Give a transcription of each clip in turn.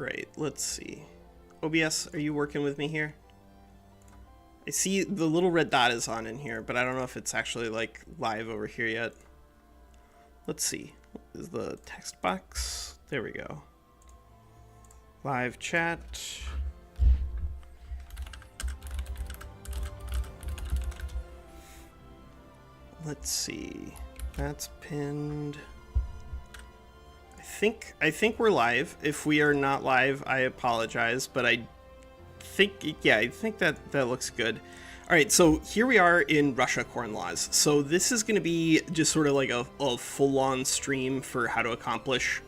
right, let's see. OBS, are you working with me here? I see the little red dot is on in here, but I don't know if it's actually like live over here yet. Let's see. Is the text box? There we go. Live chat. Let's see. That's pinned. I think we're live. If we are not live, I apologize, but I think that looks good. All right, so here we are in Russia corn laws. So this is going to be just sort of like a full-on stream for how to accomplish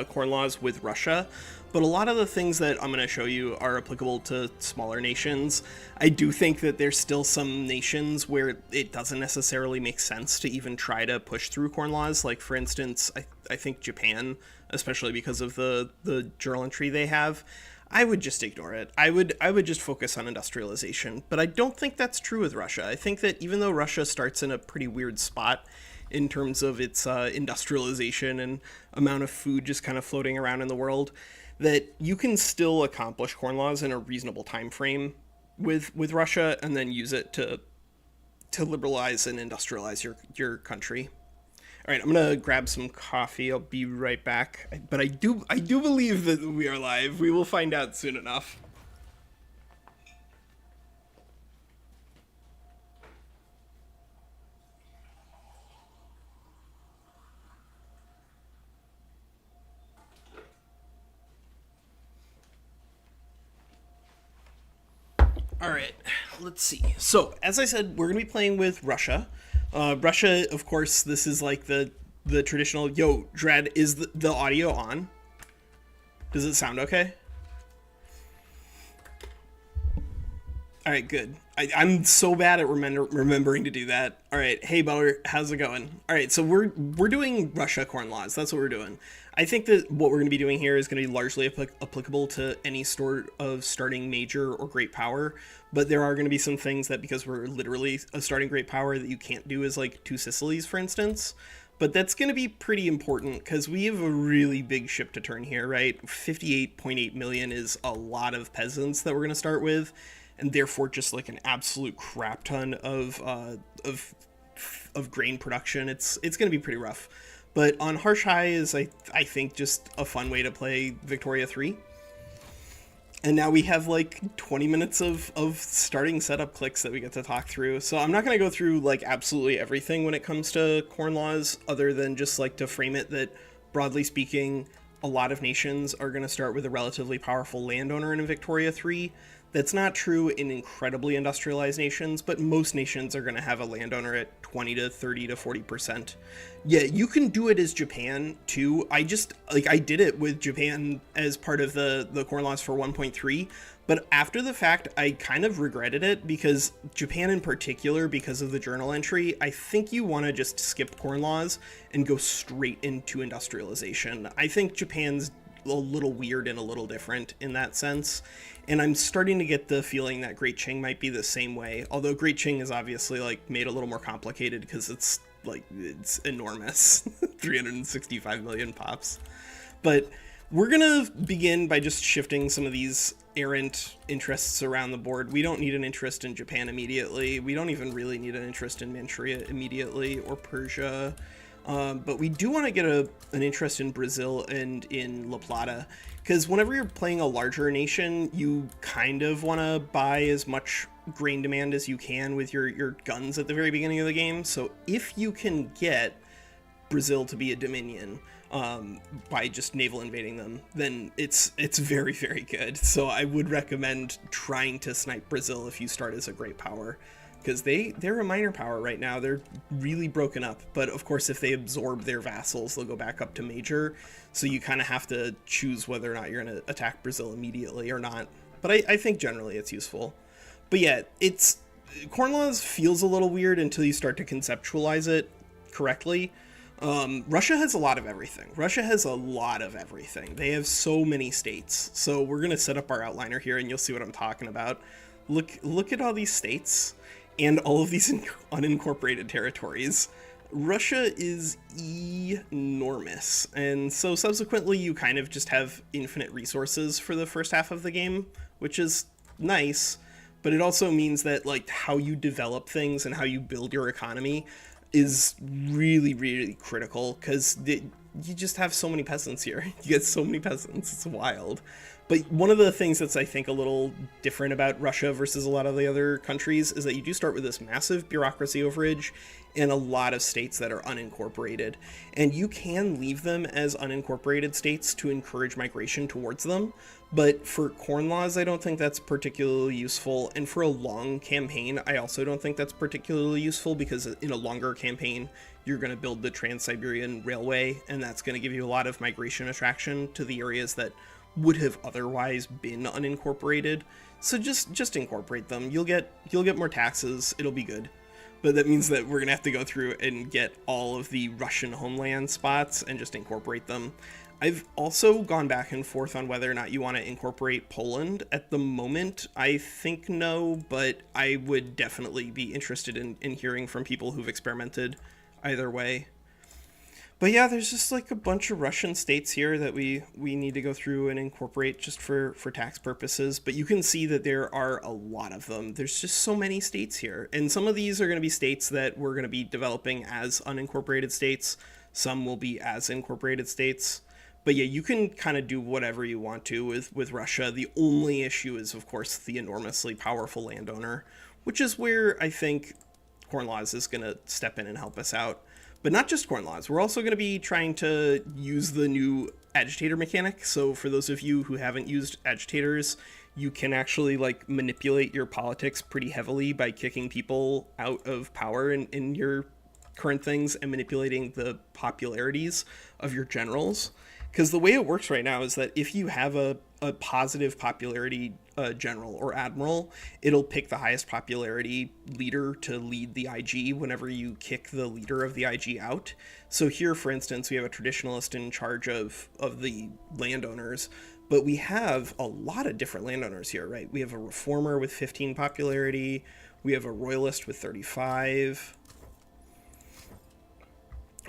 corn laws with Russia. But a lot of the things that I'm going to show you are applicable to smaller nations. I do think that there's still some nations where it doesn't necessarily make sense to even try to push through corn laws. Like, for instance, I think Japan, especially because of the journal entry they have, I would just ignore it. I would just focus on industrialization. But I don't think that's true with Russia. I think that even though Russia starts in a pretty weird spot in terms of its industrialization and amount of food just kind of floating around in the world, that you can still accomplish corn laws in a reasonable time frame with Russia, and then use it to liberalize and industrialize your country. All right, I'm gonna grab some coffee. I'll be right back. But I do believe that we are live. We will find out soon enough. All right, let's see. So, as I said, we're going to be playing with Russia. Russia, of course, this is like the traditional... Yo, Dread, is the audio on? Does it sound okay? All right, good. I'm so bad at remembering to do that. All right, hey, Butler, how's it going? All right, so we're doing Russia corn laws. That's what we're doing. I think that what we're going to be doing here is going to be largely applicable to any sort of starting major or great power, but there are going to be some things that, because we're literally a starting great power, that you can't do as like two Sicilies, for instance. But that's going to be pretty important because we have a really big ship to turn here, right? 58.8 million is a lot of peasants that we're going to start with, and therefore just like an absolute crap ton of grain production. It's going to be pretty rough. But on Harsh High is, I think, just a fun way to play Victoria 3. And now we have like 20 minutes of starting setup clicks that we get to talk through. So I'm not going to go through like absolutely everything when it comes to corn laws, other than just like to frame it that, broadly speaking, a lot of nations are going to start with a relatively powerful landowner in Victoria 3. That's not true in incredibly industrialized nations, but most nations are going to have a landowner at 20 to 30 to 40%. Yeah, you can do it as Japan too. I did it with Japan as part of the corn laws for 1.3, but after the fact, I kind of regretted it because Japan in particular, because of the journal entry, I think you want to just skip corn laws and go straight into industrialization. I think Japan's a little weird and a little different in that sense. And I'm starting to get the feeling that Great Qing might be the same way. Although Great Qing is obviously like made a little more complicated because it's enormous. 365 million pops. But we're going to begin by just shifting some of these errant interests around the board. We don't need an interest in Japan immediately. We don't even really need an interest in Manchuria immediately, or Persia. But we do want to get an interest in Brazil and in La Plata, because whenever you're playing a larger nation, you kind of want to buy as much grain demand as you can with your guns at the very beginning of the game. So if you can get Brazil to be a dominion by just naval invading them, then it's very, very good. So I would recommend trying to snipe Brazil if you start as a great power, because they're a minor power right now. They're really broken up. But of course, if they absorb their vassals, they'll go back up to major. So you kind of have to choose whether or not you're going to attack Brazil immediately or not. But I think generally it's useful. But yeah, corn laws feels a little weird until you start to conceptualize it correctly. Russia has a lot of everything. They have so many states. So we're going to set up our outliner here and you'll see what I'm talking about. Look at all these states and all of these unincorporated territories. Russia is enormous, and so subsequently you kind of just have infinite resources for the first half of the game, which is nice, but it also means that like how you develop things and how you build your economy is really, really critical, because you just have so many peasants here. You get so many peasants, it's wild. But one of the things that's, I think, a little different about Russia versus a lot of the other countries is that you do start with this massive bureaucracy overage and a lot of states that are unincorporated. And you can leave them as unincorporated states to encourage migration towards them. But for corn laws, I don't think that's particularly useful. And for a long campaign, I also don't think that's particularly useful, because in a longer campaign, you're going to build the Trans-Siberian Railway, and that's going to give you a lot of migration attraction to the areas that would have otherwise been unincorporated. So just incorporate them. You'll get more taxes. It'll be good. But that means that we're going to have to go through and get all of the Russian homeland spots and just incorporate them. I've also gone back and forth on whether or not you want to incorporate Poland. At the moment, I think no, but I would definitely be interested in hearing from people who've experimented either way. But yeah, there's just like a bunch of Russian states here that we need to go through and incorporate just for tax purposes. But you can see that there are a lot of them. There's just so many states here. And some of these are going to be states that we're going to be developing as unincorporated states. Some will be as incorporated states. But yeah, you can kind of do whatever you want to with Russia. The only issue is, of course, the enormously powerful landowner, which is where I think Corn Laws is going to step in and help us out. But not just Corn Laws. We're also going to be trying to use the new agitator mechanic. So for those of you who haven't used agitators, you can actually like manipulate your politics pretty heavily by kicking people out of power in your current things and manipulating the popularities of your generals. Because the way it works right now is that if you have a positive popularity general or admiral, it'll pick the highest popularity leader to lead the IG whenever you kick the leader of the IG out. So here, for instance, we have a traditionalist in charge of the landowners, but we have a lot of different landowners here, right? We have a reformer with 15 popularity. We have a royalist with 35.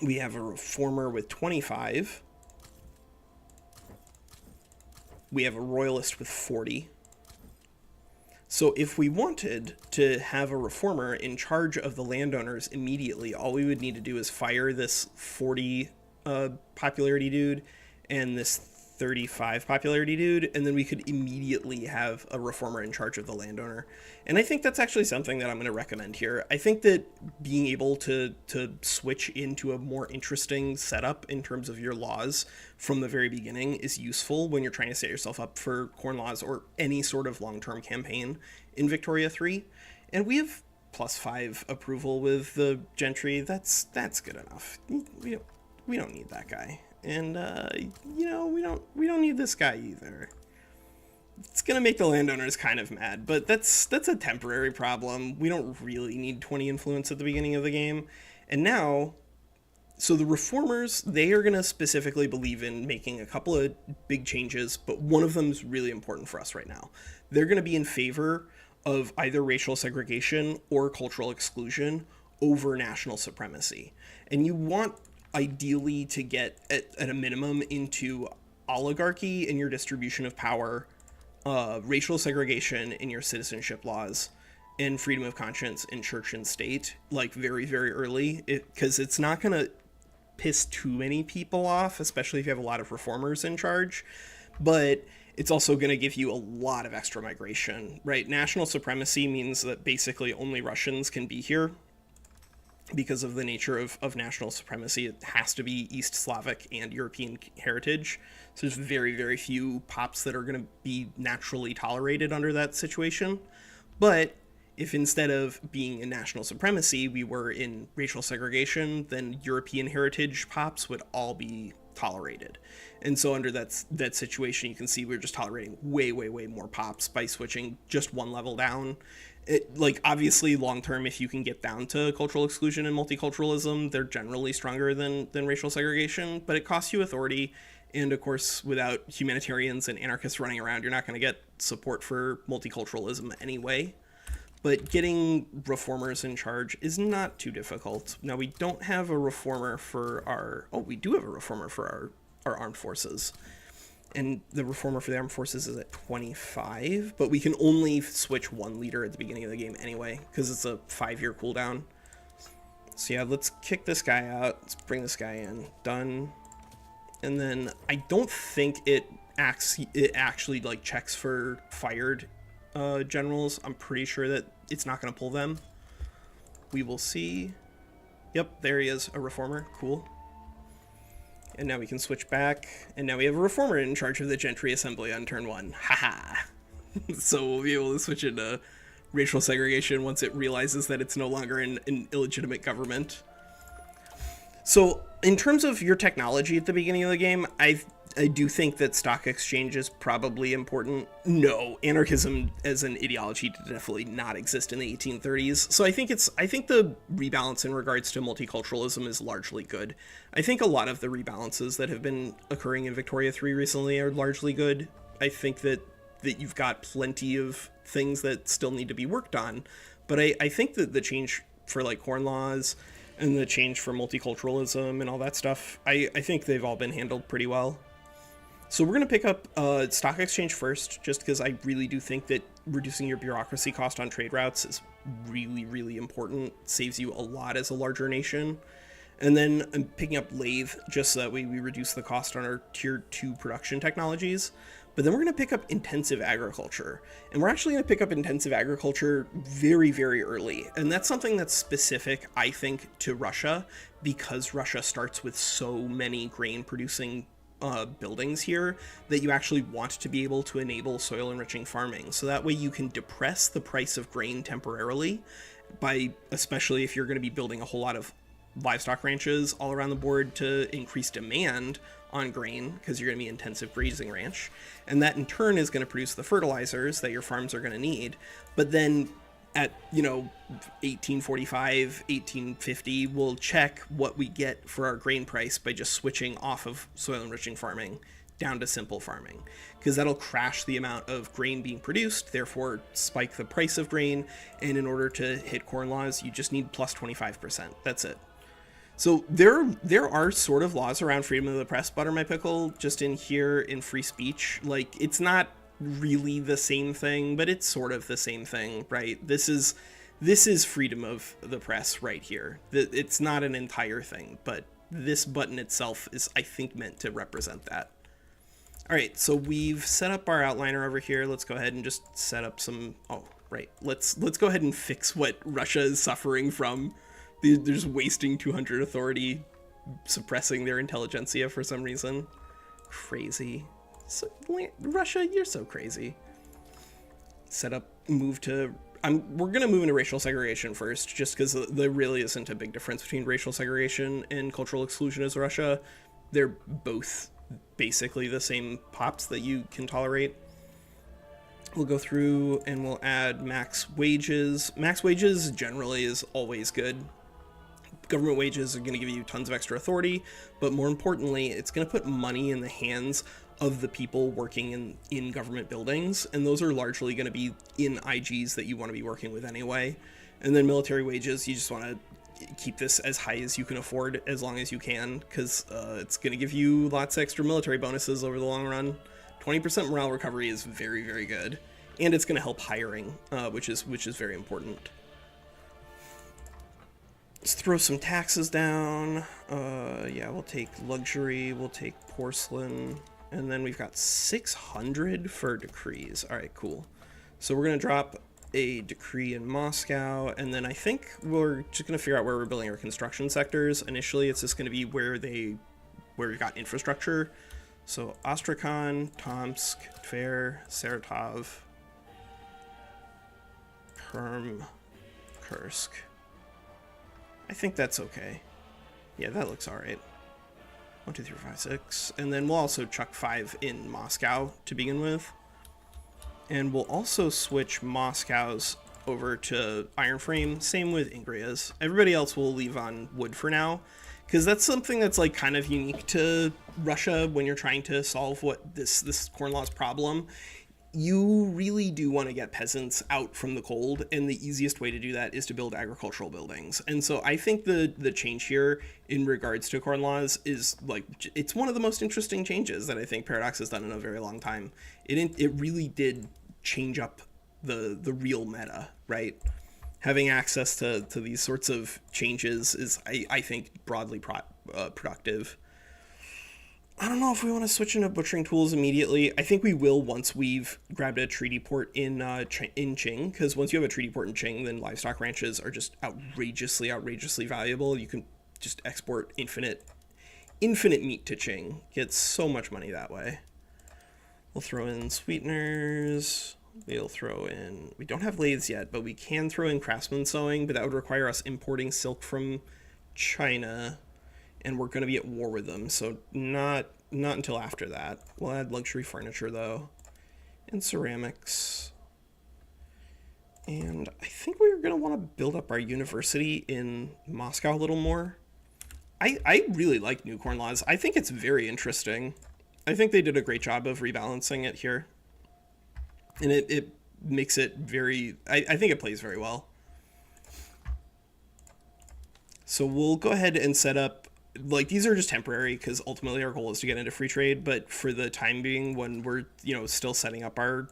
We have a reformer with 25. We have a royalist with 40. So if we wanted to have a reformer in charge of the landowners immediately, all we would need to do is fire this 40 popularity dude and this 35 popularity dude, and then we could immediately have a reformer in charge of the landowner. And I think that's actually something that I'm going to recommend here. I think that being able to switch into a more interesting setup in terms of your laws from the very beginning is useful when you're trying to set yourself up for Corn Laws or any sort of long-term campaign in Victoria 3. And we have +5 approval with the gentry. That's good enough. We don't need that guy. And, we don't need this guy either. It's going to make the landowners kind of mad, but that's a temporary problem. We don't really need 20 influence at the beginning of the game. And now, so the reformers, they are going to specifically believe in making a couple of big changes, but one of them is really important for us right now. They're going to be in favor of either racial segregation or cultural exclusion over national supremacy. And you want ideally to get at a minimum into oligarchy in your distribution of power, racial segregation in your citizenship laws, and freedom of conscience in church and state, like very, very early, because it's not going to piss too many people off, especially if you have a lot of reformers in charge, but it's also going to give you a lot of extra migration, right? National supremacy means that basically only Russians can be here. Because of the nature of national supremacy, it has to be East Slavic and European heritage. So there's very, very few pops that are going to be naturally tolerated under that situation. But if instead of being in national supremacy, we were in racial segregation, then European heritage pops would all be tolerated. And so under that situation, you can see we're just tolerating way, way, way more pops by switching just one level down. Obviously, long-term, if you can get down to cultural exclusion and multiculturalism, they're generally stronger than racial segregation, but it costs you authority. And of course, without humanitarians and anarchists running around, you're not going to get support for multiculturalism anyway. but getting reformers in charge is not too difficult. Now, we don't have a reformer for our... Oh, we do have a reformer for our armed forces. And the reformer for the armed forces is at 25, but we can only switch one leader at the beginning of the game anyway, because it's a 5-year cooldown. So yeah, let's kick this guy out. Let's bring this guy in. Done. And then I don't think it actually like checks for fired generals. I'm pretty sure that it's not going to pull them. We will see. Yep, there he is, a reformer. Cool. And now we can switch back, and now we have a reformer in charge of the Gentry Assembly on turn 1. Haha! So we'll be able to switch into racial segregation once it realizes that it's no longer an illegitimate government. So, in terms of your technology at the beginning of the game, I do think that stock exchange is probably important. No, anarchism as an ideology did definitely not exist in the 1830s. So I think the rebalance in regards to multiculturalism is largely good. I think a lot of the rebalances that have been occurring in Victoria 3 recently are largely good. I think that you've got plenty of things that still need to be worked on, but I think that the change for like corn laws and the change for multiculturalism and all that stuff, I think they've all been handled pretty well. So we're going to pick up stock exchange first, just because I really do think that reducing your bureaucracy cost on trade routes is really, really important. It saves you a lot as a larger nation. And then I'm picking up lathe, just so that way we reduce the cost on our tier 2 production technologies. But then we're going to pick up intensive agriculture. And we're actually going to pick up intensive agriculture very, very early. And that's something that's specific, I think, to Russia, because Russia starts with so many grain-producing buildings here that you actually want to be able to enable soil enriching farming. So that way you can depress the price of grain temporarily by, especially if you're going to be building a whole lot of livestock ranches all around the board to increase demand on grain, because you're going to be intensive grazing ranch, and that in turn is going to produce the fertilizers that your farms are going to need. But then at 1845, 1850, we'll check what we get for our grain price by just switching off of soil enriching farming down to simple farming, because that'll crash the amount of grain being produced, therefore spike the price of grain. And in order to hit corn laws, you just need plus 25%. That's it. So there are sort of laws around freedom of the press, butter my pickle, just in here in free speech. Like, it's not really the same thing, but it's sort of the same thing, right? This is freedom of the press right here. It's not an entire thing, but this button itself is, I think, meant to represent that. All right, so we've set up our outliner over here. Let's go ahead and just set up some... Oh, right. Let's go ahead and fix what Russia is suffering from. They're just wasting 200 authority, suppressing their intelligentsia for some reason. Crazy. So, Russia, you're so crazy. Set up, move to... we're going to move into racial segregation first, just because there really isn't a big difference between racial segregation and cultural exclusion as Russia. They're both basically the same pops that you can tolerate. We'll go through and we'll add max wages. Max wages generally is always good. Government wages are going to give you tons of extra authority, but more importantly, it's going to put money in the hands of the people working in government buildings, and those are largely going to be in IGs that you want to be working with anyway. And then military wages, you just want to keep this as high as you can afford as long as you can, because it's going to give you lots of extra military bonuses over the long run. 20% morale recovery is very, very good, and it's going to help hiring, which is very important. Let's throw some taxes down. Yeah, we'll take luxury, we'll take porcelain, and then we've got 600 for decrees. All right, cool. So we're going to drop a decree in Moscow, and then I think we're just going to figure out where we're building our construction sectors. Initially, it's just going to be where we've got infrastructure. So Astrakhan, Tomsk, Tver, Saratov, Perm, Kursk. I think that's okay. Yeah, that looks all right. 1, 2, 3, 4, 5, 6. And then we'll also chuck 5 in Moscow to begin with. And we'll also switch Moscow's over to iron frame. Same with Ingria's. Everybody else will leave on wood for now, because that's something that's like kind of unique to Russia when you're trying to solve what this corn laws problem. you really do want to get peasants out from the cold, and the easiest way to do that is to build agricultural buildings. And so I think the change here in regards to corn laws is like, it's one of the most interesting changes that I think Paradox has done in a very long time. It really did change up the real meta, right? Having access to these sorts of changes is, I think, broadly productive. I don't know if we want to switch into butchering tools immediately. I think we will once we've grabbed a treaty port in Qing, because once you have a treaty port in Qing, then livestock ranches are just outrageously valuable. You can just export infinite meat to Qing. Get so much money that way. We'll throw in sweeteners. We'll throw in... We don't have lathes yet, but we can throw in craftsman sewing, but that would require us importing silk from China, and we're going to be at war with them, so not until after that. We'll add luxury furniture, though, and ceramics. And I think we're going to want to build up our university in Moscow a little more. I really like new corn laws. I think it's very interesting. I think they did a great job of rebalancing it here. And it makes it very... I think it plays very well. So we'll go ahead and set up... Like, these are just temporary, because ultimately our goal is to get into free trade. But for the time being, when we're, still setting up our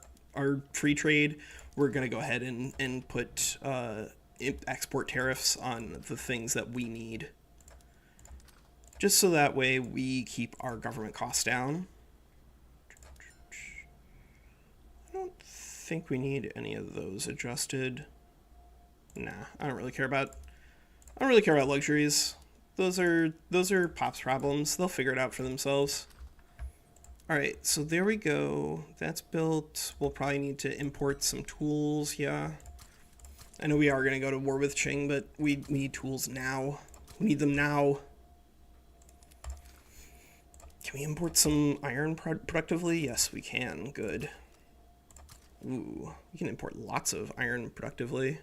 free trade, we're going to go ahead and put export tariffs on the things that we need. Just so that way we keep our government costs down. I don't think we need any of those adjusted. Nah, I don't really care about luxuries. Those are Pop's problems. They'll figure it out for themselves. All right, so there we go. That's built. We'll probably need to import some tools. Yeah, I know we are going to go to war with Qing, but we need tools now. We need them now. Can we import some iron productively? Yes, we can. Good. Ooh, we can import lots of iron productively.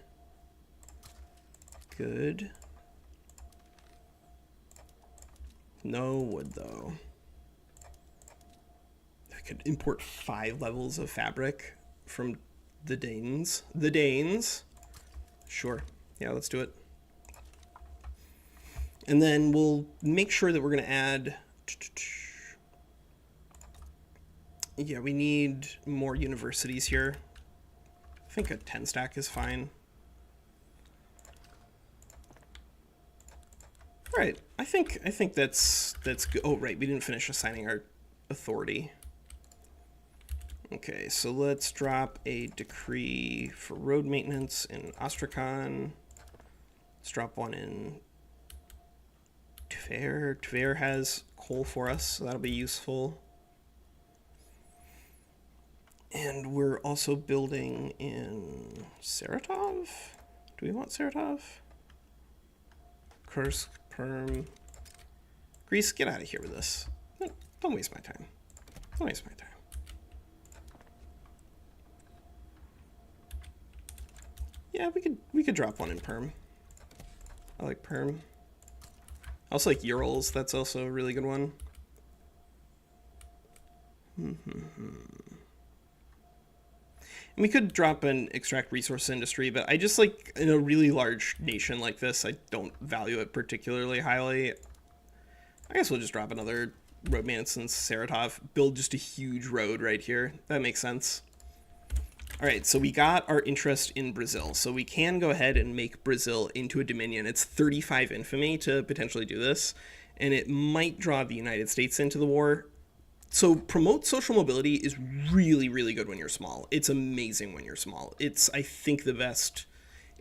Good. No wood, though. I could import 5 levels of fabric from the Danes. The Danes. Sure. Yeah, let's do it. And then we'll make sure that we're going to add... Yeah, we need more universities here. I think a 10 stack is fine. All right, I think that's good. Oh, right, we didn't finish assigning our authority. Okay, so let's drop a decree for road maintenance in Astrakhan. Let's drop one in Tver. Tver has coal for us, so that'll be useful. And we're also building in Saratov. Do we want Saratov? Kursk, Perm. Greece, get out of here with this. Don't waste my time. Don't waste my time. Yeah, we could drop one in Perm. I like Perm. I also like Urals. That's also a really good one. And we could drop an extract resource industry, but I just like, in a really large nation like this, I don't value it particularly highly. I guess we'll just drop another road maintenance in Saratov. Build just a huge road right here. That makes sense. All right, so we got our interest in Brazil. So we can go ahead and make Brazil into a dominion. It's 35 infamy to potentially do this, and it might draw the United States into the war. So promote social mobility is really, really good when you're small. It's amazing when you're small. It's, I think, the best.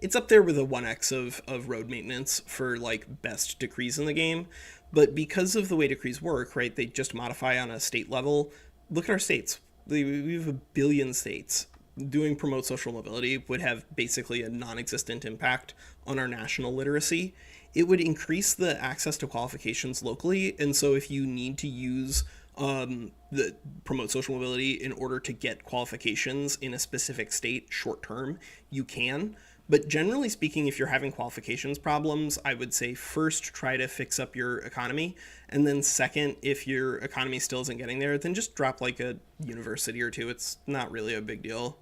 It's up there with a 1x of road maintenance for, like, best decrees in the game. But because of the way decrees work, right, they just modify on a state level. Look at our states. We have 1 billion states. Doing promote social mobility would have basically a non-existent impact on our national literacy. It would increase the access to qualifications locally. And so if you need to use the promote social mobility in order to get qualifications in a specific state short term, you can. But generally speaking, if you're having qualifications problems, I would say first try to fix up your economy. And then second, if your economy still isn't getting there, then just drop like a university or two. It's not really a big deal.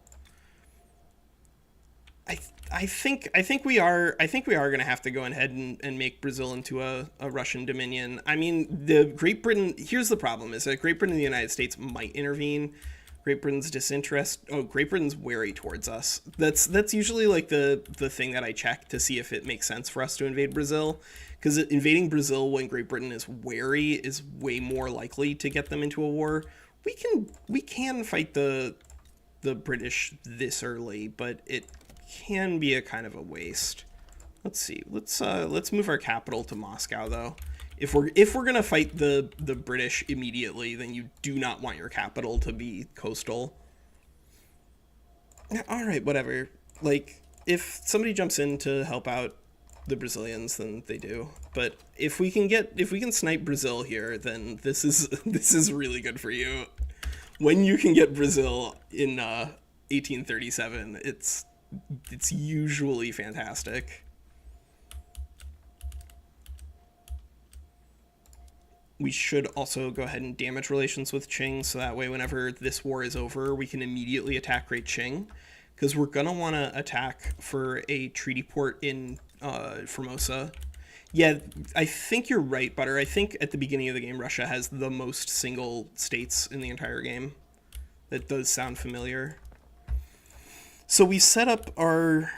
I think we are going to have to go ahead and make Brazil into a Russian dominion. I mean, the Great Britain. Here's the problem: is that Great Britain and the United States might intervene. Great Britain's disinterest. Oh, Great Britain's wary towards us. That's usually like the thing that I check to see if it makes sense for us to invade Brazil, because invading Brazil when Great Britain is wary is way more likely to get them into a war. We can fight the British this early, but it can be a kind of a waste. Let's see. Let's move our capital to Moscow though. If we're gonna fight the British immediately, then you do not want your capital to be coastal. All right, whatever. Like, if somebody jumps in to help out the Brazilians, then they do. But if we can snipe Brazil here, then this is really good for you. When you can get Brazil in 1837, it's usually fantastic. We should also go ahead and damage relations with Qing, so that way whenever this war is over, we can immediately attack Great Qing, because we're going to want to attack for a treaty port in Formosa. Yeah, I think you're right, Butter. I think at the beginning of the game, Russia has the most single states in the entire game. That does sound familiar. So we set up our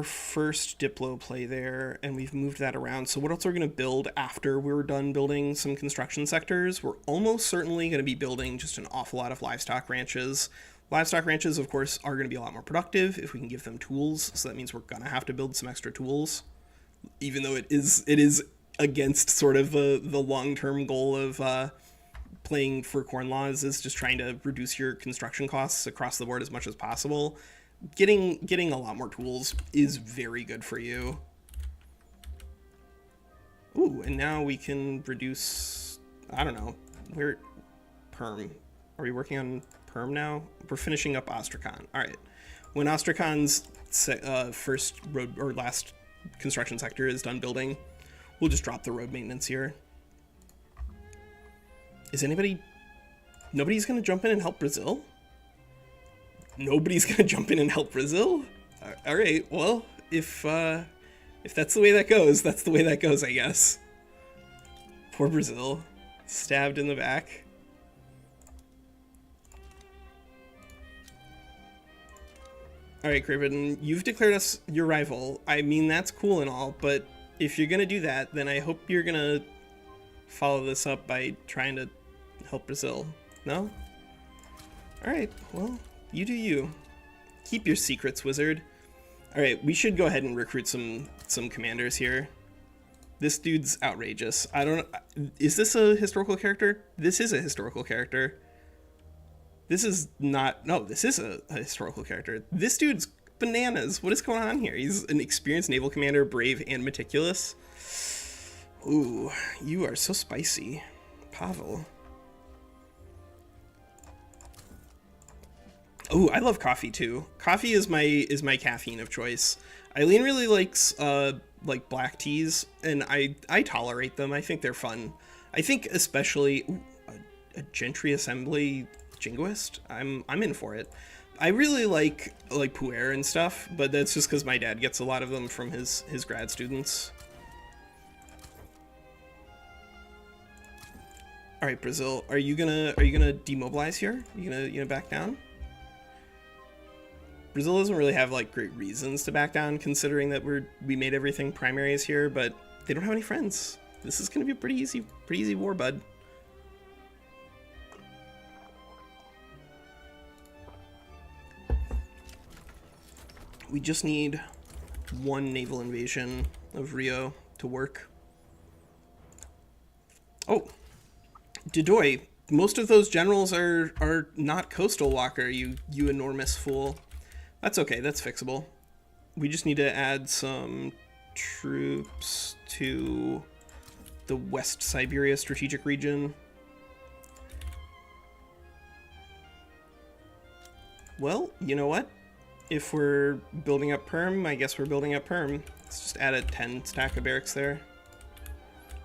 first Diplo play there, and we've moved that around. So what else are we going to build after we're done building some construction sectors? We're almost certainly going to be building just an awful lot of livestock ranches. Livestock ranches, of course, are going to be a lot more productive if we can give them tools. So that means we're going to have to build some extra tools, even though it is against sort of the long-term goal of playing for corn laws, is just trying to reduce your construction costs across the board as much as possible. Getting a lot more tools is very good for you. Ooh, and now we can reduce, I don't know, Perm. Are we working on Perm now? We're finishing up Astrakhan. All right. When Astrakhan's first road or last construction sector is done building, we'll just drop the road maintenance here. Nobody's going to jump in and help Brazil? Nobody's gonna jump in and help Brazil? All right, well, if that's the way that goes, that's the way that goes, I guess. Poor Brazil, stabbed in the back. All right, Great Britain, you've declared us your rival. I mean, that's cool and all, but if you're gonna do that, then I hope you're gonna follow this up by trying to help Brazil. No? All right, well. You do you. Keep your secrets, wizard. Alright, we should go ahead and recruit some commanders here. This dude's outrageous. I don't... Is this a historical character? This is a historical character. This is not... No, this is a historical character. This dude's bananas. What is going on here? He's an experienced naval commander, brave and meticulous. Ooh, you are so spicy. Pavel. Oh, I love coffee too. Coffee is my caffeine of choice. Eileen really likes like black teas, and I tolerate them. I think they're fun. I think especially a gentry assembly jingoist. I'm in for it. I really like pu'er and stuff, but that's just because my dad gets a lot of them from his grad students. All right, Brazil, are you gonna demobilize here? You gonna back down? Brazil doesn't really have like great reasons to back down, considering that we made everything primaries here, but they don't have any friends. This is gonna be a pretty easy war, bud. We just need one naval invasion of Rio to work. Oh, Didoy, most of those generals are not coastal, Walker, you enormous fool. That's okay, that's fixable. We just need to add some troops to the West Siberia strategic region. Well, you know what? if we're building up perm, I guess we're building up perm. Let's just add a 10 stack of barracks there.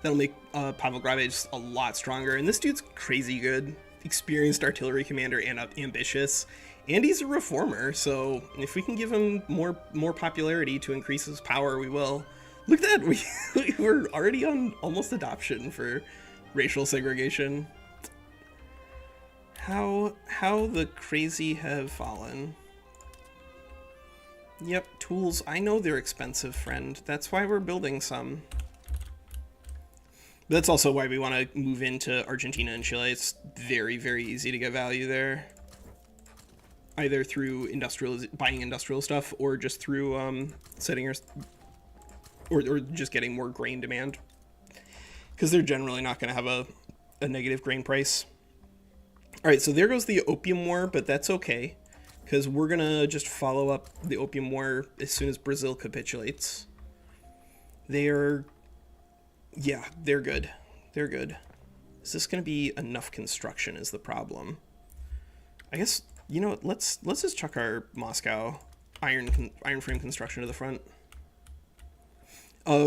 That'll make Pavel Grave just a lot stronger. And this dude's crazy good. Experienced artillery commander and ambitious. And he's a reformer, so if we can give him more popularity to increase his power, we will. Look at that! We're already on almost adoption for racial segregation. How the crazy have fallen. Yep, tools. I know they're expensive, friend. That's why we're building some. But that's also why we want to move into Argentina and Chile. It's very, very easy to get value there. Either through buying industrial stuff or just through setting or just getting more grain demand. Because they're generally not going to have a negative grain price. Alright, so there goes the Opium War, but that's okay. Because we're going to just follow up the Opium War as soon as Brazil capitulates. Yeah, they're good. They're good. Is this going to be enough construction is the problem. I guess, you know what, let's just chuck our Moscow iron frame construction to the front.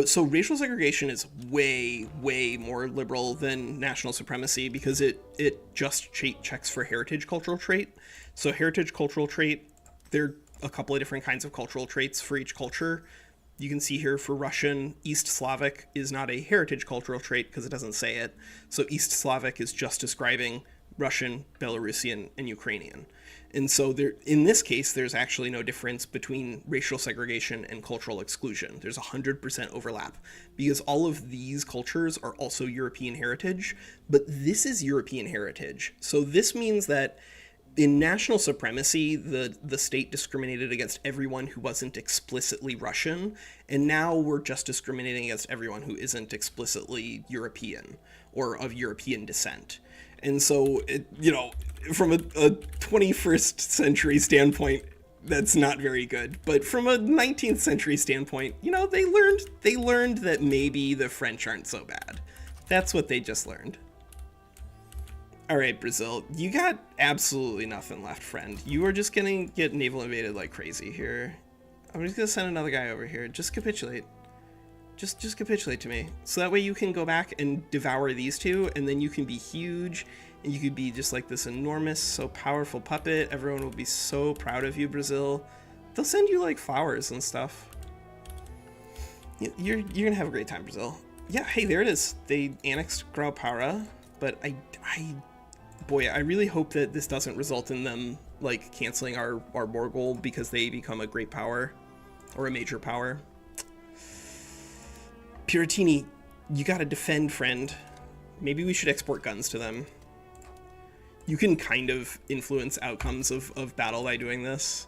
So racial segregation is way, way more liberal than national supremacy because it just checks for heritage cultural trait. So heritage cultural trait, there are a couple of different kinds of cultural traits for each culture. You can see here for Russian, East Slavic is not a heritage cultural trait because it doesn't say it. So East Slavic is just describing Russian, Belarusian, and Ukrainian. And so in this case, there's actually no difference between racial segregation and cultural exclusion. There's 100% overlap because all of these cultures are also European heritage, but this is European heritage. So this means that in national supremacy, the state discriminated against everyone who wasn't explicitly Russian, and now we're just discriminating against everyone who isn't explicitly European or of European descent. And so, from a 21st century standpoint, that's not very good. But from a 19th century standpoint, they learned that maybe the French aren't so bad. That's what they just learned. All right, Brazil, you got absolutely nothing left, friend. You are just gonna get naval invaded like crazy here. I'm just gonna send another guy over here. Just capitulate. Just capitulate to me. So that way you can go back and devour these two, and then you can be huge, and you could be just like this enormous, so powerful puppet. Everyone will be so proud of you, Brazil. They'll send you like flowers and stuff. You're gonna have a great time, Brazil. Yeah, hey, there it is. They annexed Grau-Para, but boy, I really hope that this doesn't result in them like canceling our war goal because they become a great power or a major power. Piratini, you gotta defend, friend. Maybe we should export guns to them. You can kind of influence outcomes of battle by doing this.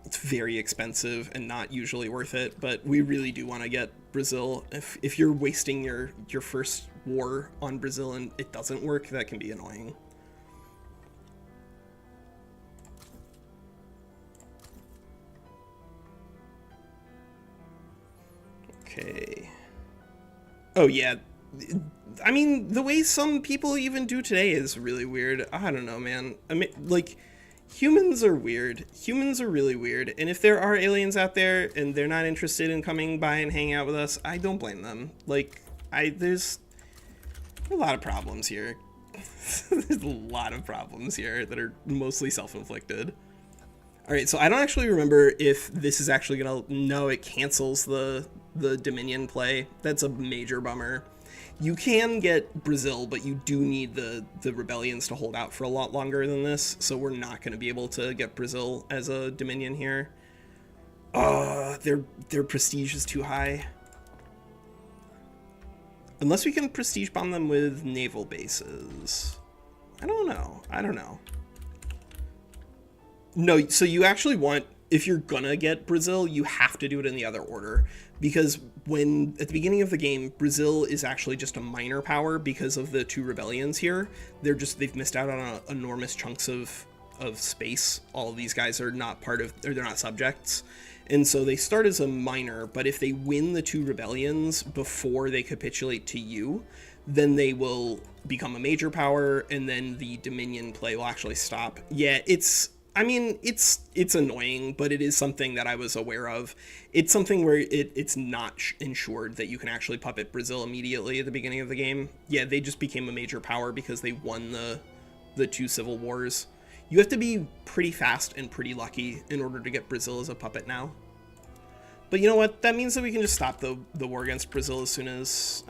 It's very expensive and not usually worth it, but we really do want to get Brazil. If you're wasting your first war on Brazil and it doesn't work, that can be annoying. Okay. Oh yeah. I mean, the way some people even do today is really weird. I don't know, man. I mean, like, humans are weird. Humans are really weird. And if there are aliens out there and they're not interested in coming by and hanging out with us, I don't blame them. Like, there's a lot of problems here. There's a lot of problems here that are mostly self-inflicted. All right, so I don't actually remember if this is actually gonna... No, it cancels the Dominion play. That's a major bummer. You can get Brazil, but you do need the rebellions to hold out for a lot longer than this, so we're not going to be able to get Brazil as a Dominion here. Their prestige is too high. Unless we can prestige bomb them with naval bases. I don't know. No, so you actually want... If you're gonna get Brazil, you have to do it in the other order. Because when, at the beginning of the game, Brazil is actually just a minor power because of the two rebellions here. They've missed out on enormous chunks of space. All of these guys are not they're not subjects. And so they start as a minor, but if they win the two rebellions before they capitulate to you, then they will become a major power, and then the Dominion play will actually stop. Yeah, it's annoying, but it is something that I was aware of. It's something where it's not ensured that you can actually puppet Brazil immediately at the beginning of the game. Yeah, they just became a major power because they won the two civil wars. You have to be pretty fast and pretty lucky in order to get Brazil as a puppet now. But you know what? That means that we can just stop the war against Brazil as soon as...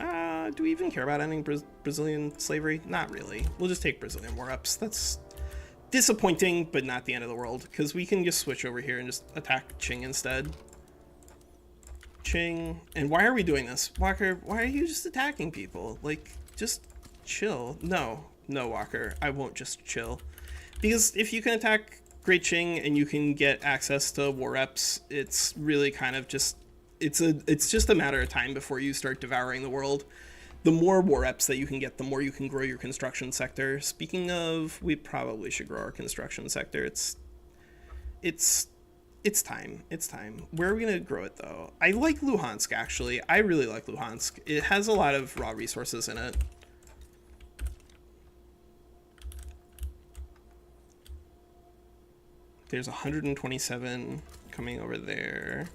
do we even care about ending Brazilian slavery? Not really. We'll just take Brazilian war-ups. That's disappointing, but not the end of the world, because we can just switch over here and just attack Qing instead. Qing. And why are we doing this? Walker, why are you just attacking people? Like, just chill. No, Walker. I won't just chill. Because if you can attack Great Qing and you can get access to war reps, it's really kind of just... It's just a matter of time before you start devouring the world. The more war reps that you can get, the more you can grow your construction sector. Speaking of, we probably should grow our construction sector. It's time. It's time. Where are we going to grow it, though? I like Luhansk, actually. I really like Luhansk. It has a lot of raw resources in it. There's 127 coming over there.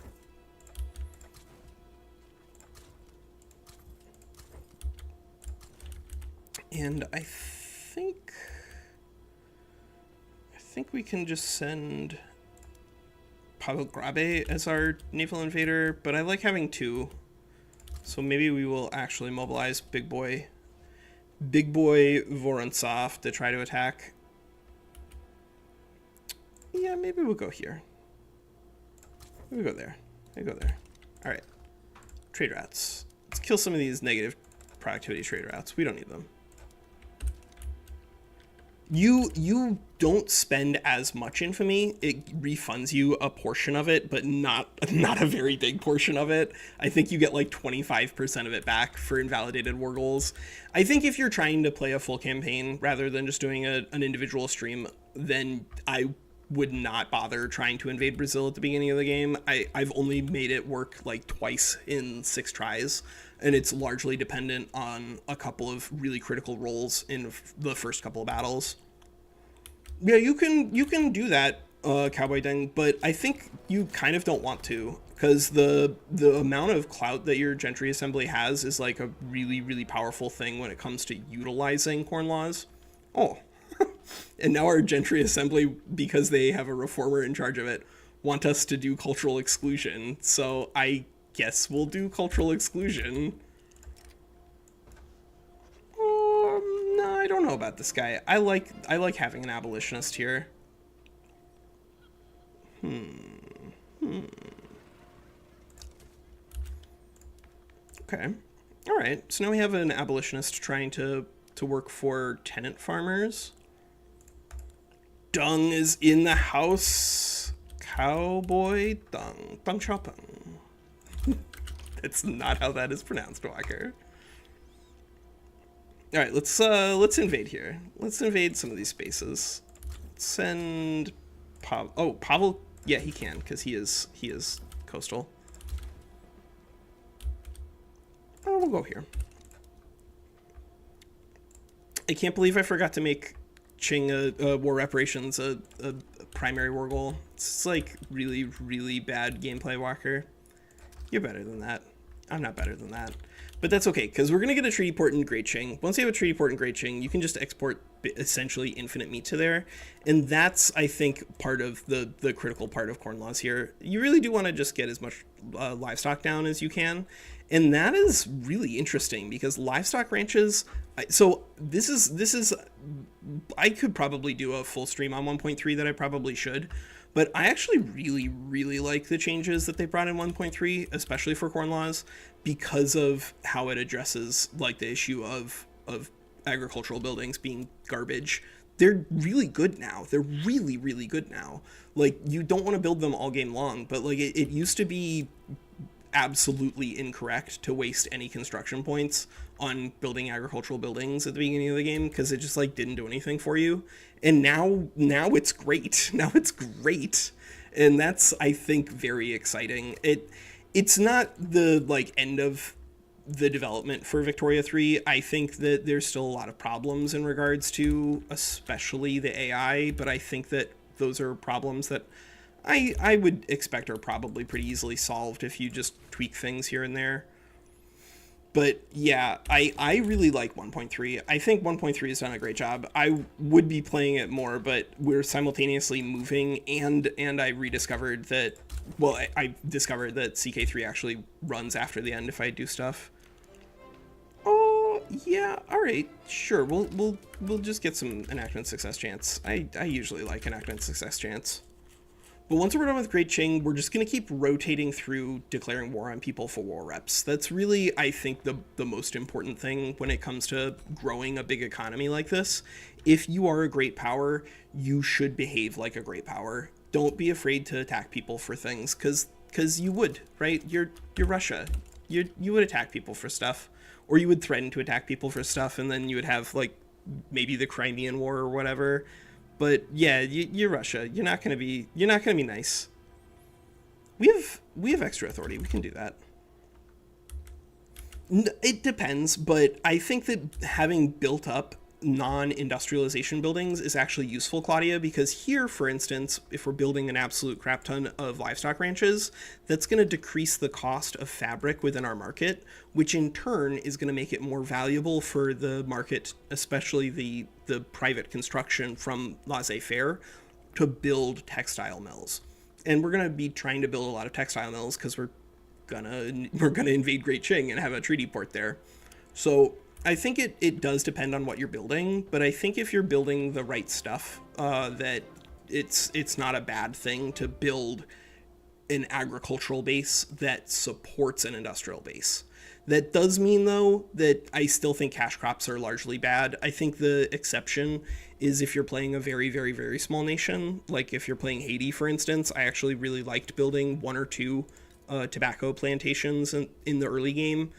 And I think we can just send Pavel Grabe as our naval invader, but I like having two. So maybe we will actually mobilize Big Boy Vorontsov to try to attack. Yeah, maybe we'll go here. We'll go there. We'll go there. All right. Trade routes. Let's kill some of these negative productivity trade routes. We don't need them. You don't spend as much infamy. It refunds you a portion of it, but not a very big portion of it. I think you get like 25% of it back for invalidated war goals. I think if you're trying to play a full campaign rather than just doing an individual stream, then I would not bother trying to invade Brazil at the beginning of the game. I've only made it work like twice in 6 tries, and it's largely dependent on a couple of really critical roles in the first couple of battles. Yeah, you can do that, Cowboy Deng, but I think you kind of don't want to, because the amount of clout that your gentry assembly has is like a really, really powerful thing when it comes to utilizing corn laws. Oh. And now our gentry assembly, because they have a reformer in charge of it, want us to do cultural exclusion. So I guess we'll do cultural exclusion. No, I don't know about this guy. I like having an abolitionist here. Okay. All right. So now we have an abolitionist trying to work for tenant farmers. Dung is in the house. Cowboy Dung. Dung Xiaopeng. That's not how that is pronounced, Walker. All right, let's invade here. Let's invade some of these spaces. Send Pavel. Oh, Pavel. Yeah, he can, because he is coastal. Oh, we'll go here. I can't believe I forgot to make Qing war reparations a primary war goal. It's like really, really bad gameplay, Walker. You're better than that. I'm not better than that. But that's okay, because we're going to get a treaty port in Great Qing. Once you have a treaty port in Great Qing, you can just export essentially infinite meat to there. And that's, I think, part of the critical part of corn laws here. You really do want to just get as much livestock down as you can. And that is really interesting, because livestock ranches... So this is I could probably do a full stream on 1.3 that I probably should, but I actually really, really like the changes that they brought in 1.3, especially for corn laws, because of how it addresses like the issue of agricultural buildings being garbage. They're really good now. They're really, really good now. Like, you don't want to build them all game long, but like it used to be absolutely incorrect to waste any construction points on building agricultural buildings at the beginning of the game, because it just like didn't do anything for you. And now it's great. Now it's great. And that's, I think, very exciting. It's not the like end of the development for Victoria 3. I think that there's still a lot of problems in regards to especially the AI, but I think that those are problems that I would expect are probably pretty easily solved if you just tweak things here and there. But yeah, I really like 1.3. I think 1.3 has done a great job. I would be playing it more, but we're simultaneously moving, and I rediscovered that, well, I discovered that CK3 actually runs after the end if I do stuff. Oh, yeah, all right, sure. We'll just get some enactment success chance. I usually like enactment success chance. But once we're done with Great Qing, we're just going to keep rotating through declaring war on people for war reps. That's really, I think, the most important thing when it comes to growing a big economy like this. If you are a great power, you should behave like a great power. Don't be afraid to attack people for things, because you would, right? You're Russia. You would attack people for stuff, or you would threaten to attack people for stuff, and then you would have, like, maybe the Crimean War or whatever. But yeah, you're Russia. You're not gonna be nice. We have extra authority. We can do that. It depends, but I think that having built up non-industrialization buildings is actually useful, Claudia, because here, for instance, if we're building an absolute crap ton of livestock ranches, that's going to decrease the cost of fabric within our market, which in turn is going to make it more valuable for the market, especially the private construction from laissez-faire, to build textile mills. And we're going to be trying to build a lot of textile mills because we're gonna invade Great Qing and have a treaty port there. So I think it does depend on what you're building, but I think if you're building the right stuff, that it's not a bad thing to build an agricultural base that supports an industrial base. That does mean, though, that I still think cash crops are largely bad. I think the exception is if you're playing a very, very, very small nation. Like if you're playing Haiti, for instance, I actually really liked building one or two tobacco plantations in the early game,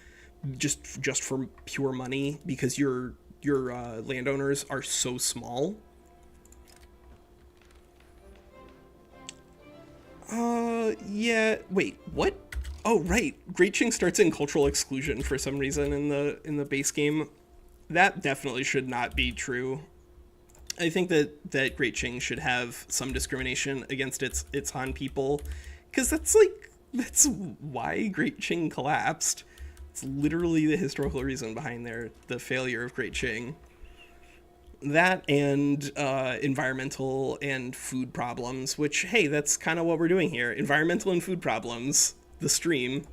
just for pure money, because your landowners are so small. Yeah, wait, what? Oh, right. Great Qing starts in cultural exclusion for some reason in the base game. That definitely should not be true. I think that Great Qing should have some discrimination against its Han people, because that's why Great Qing collapsed. It's literally the historical reason behind the failure of Great Qing. That and environmental and food problems, which, hey, that's kind of what we're doing here. Environmental and food problems, the stream.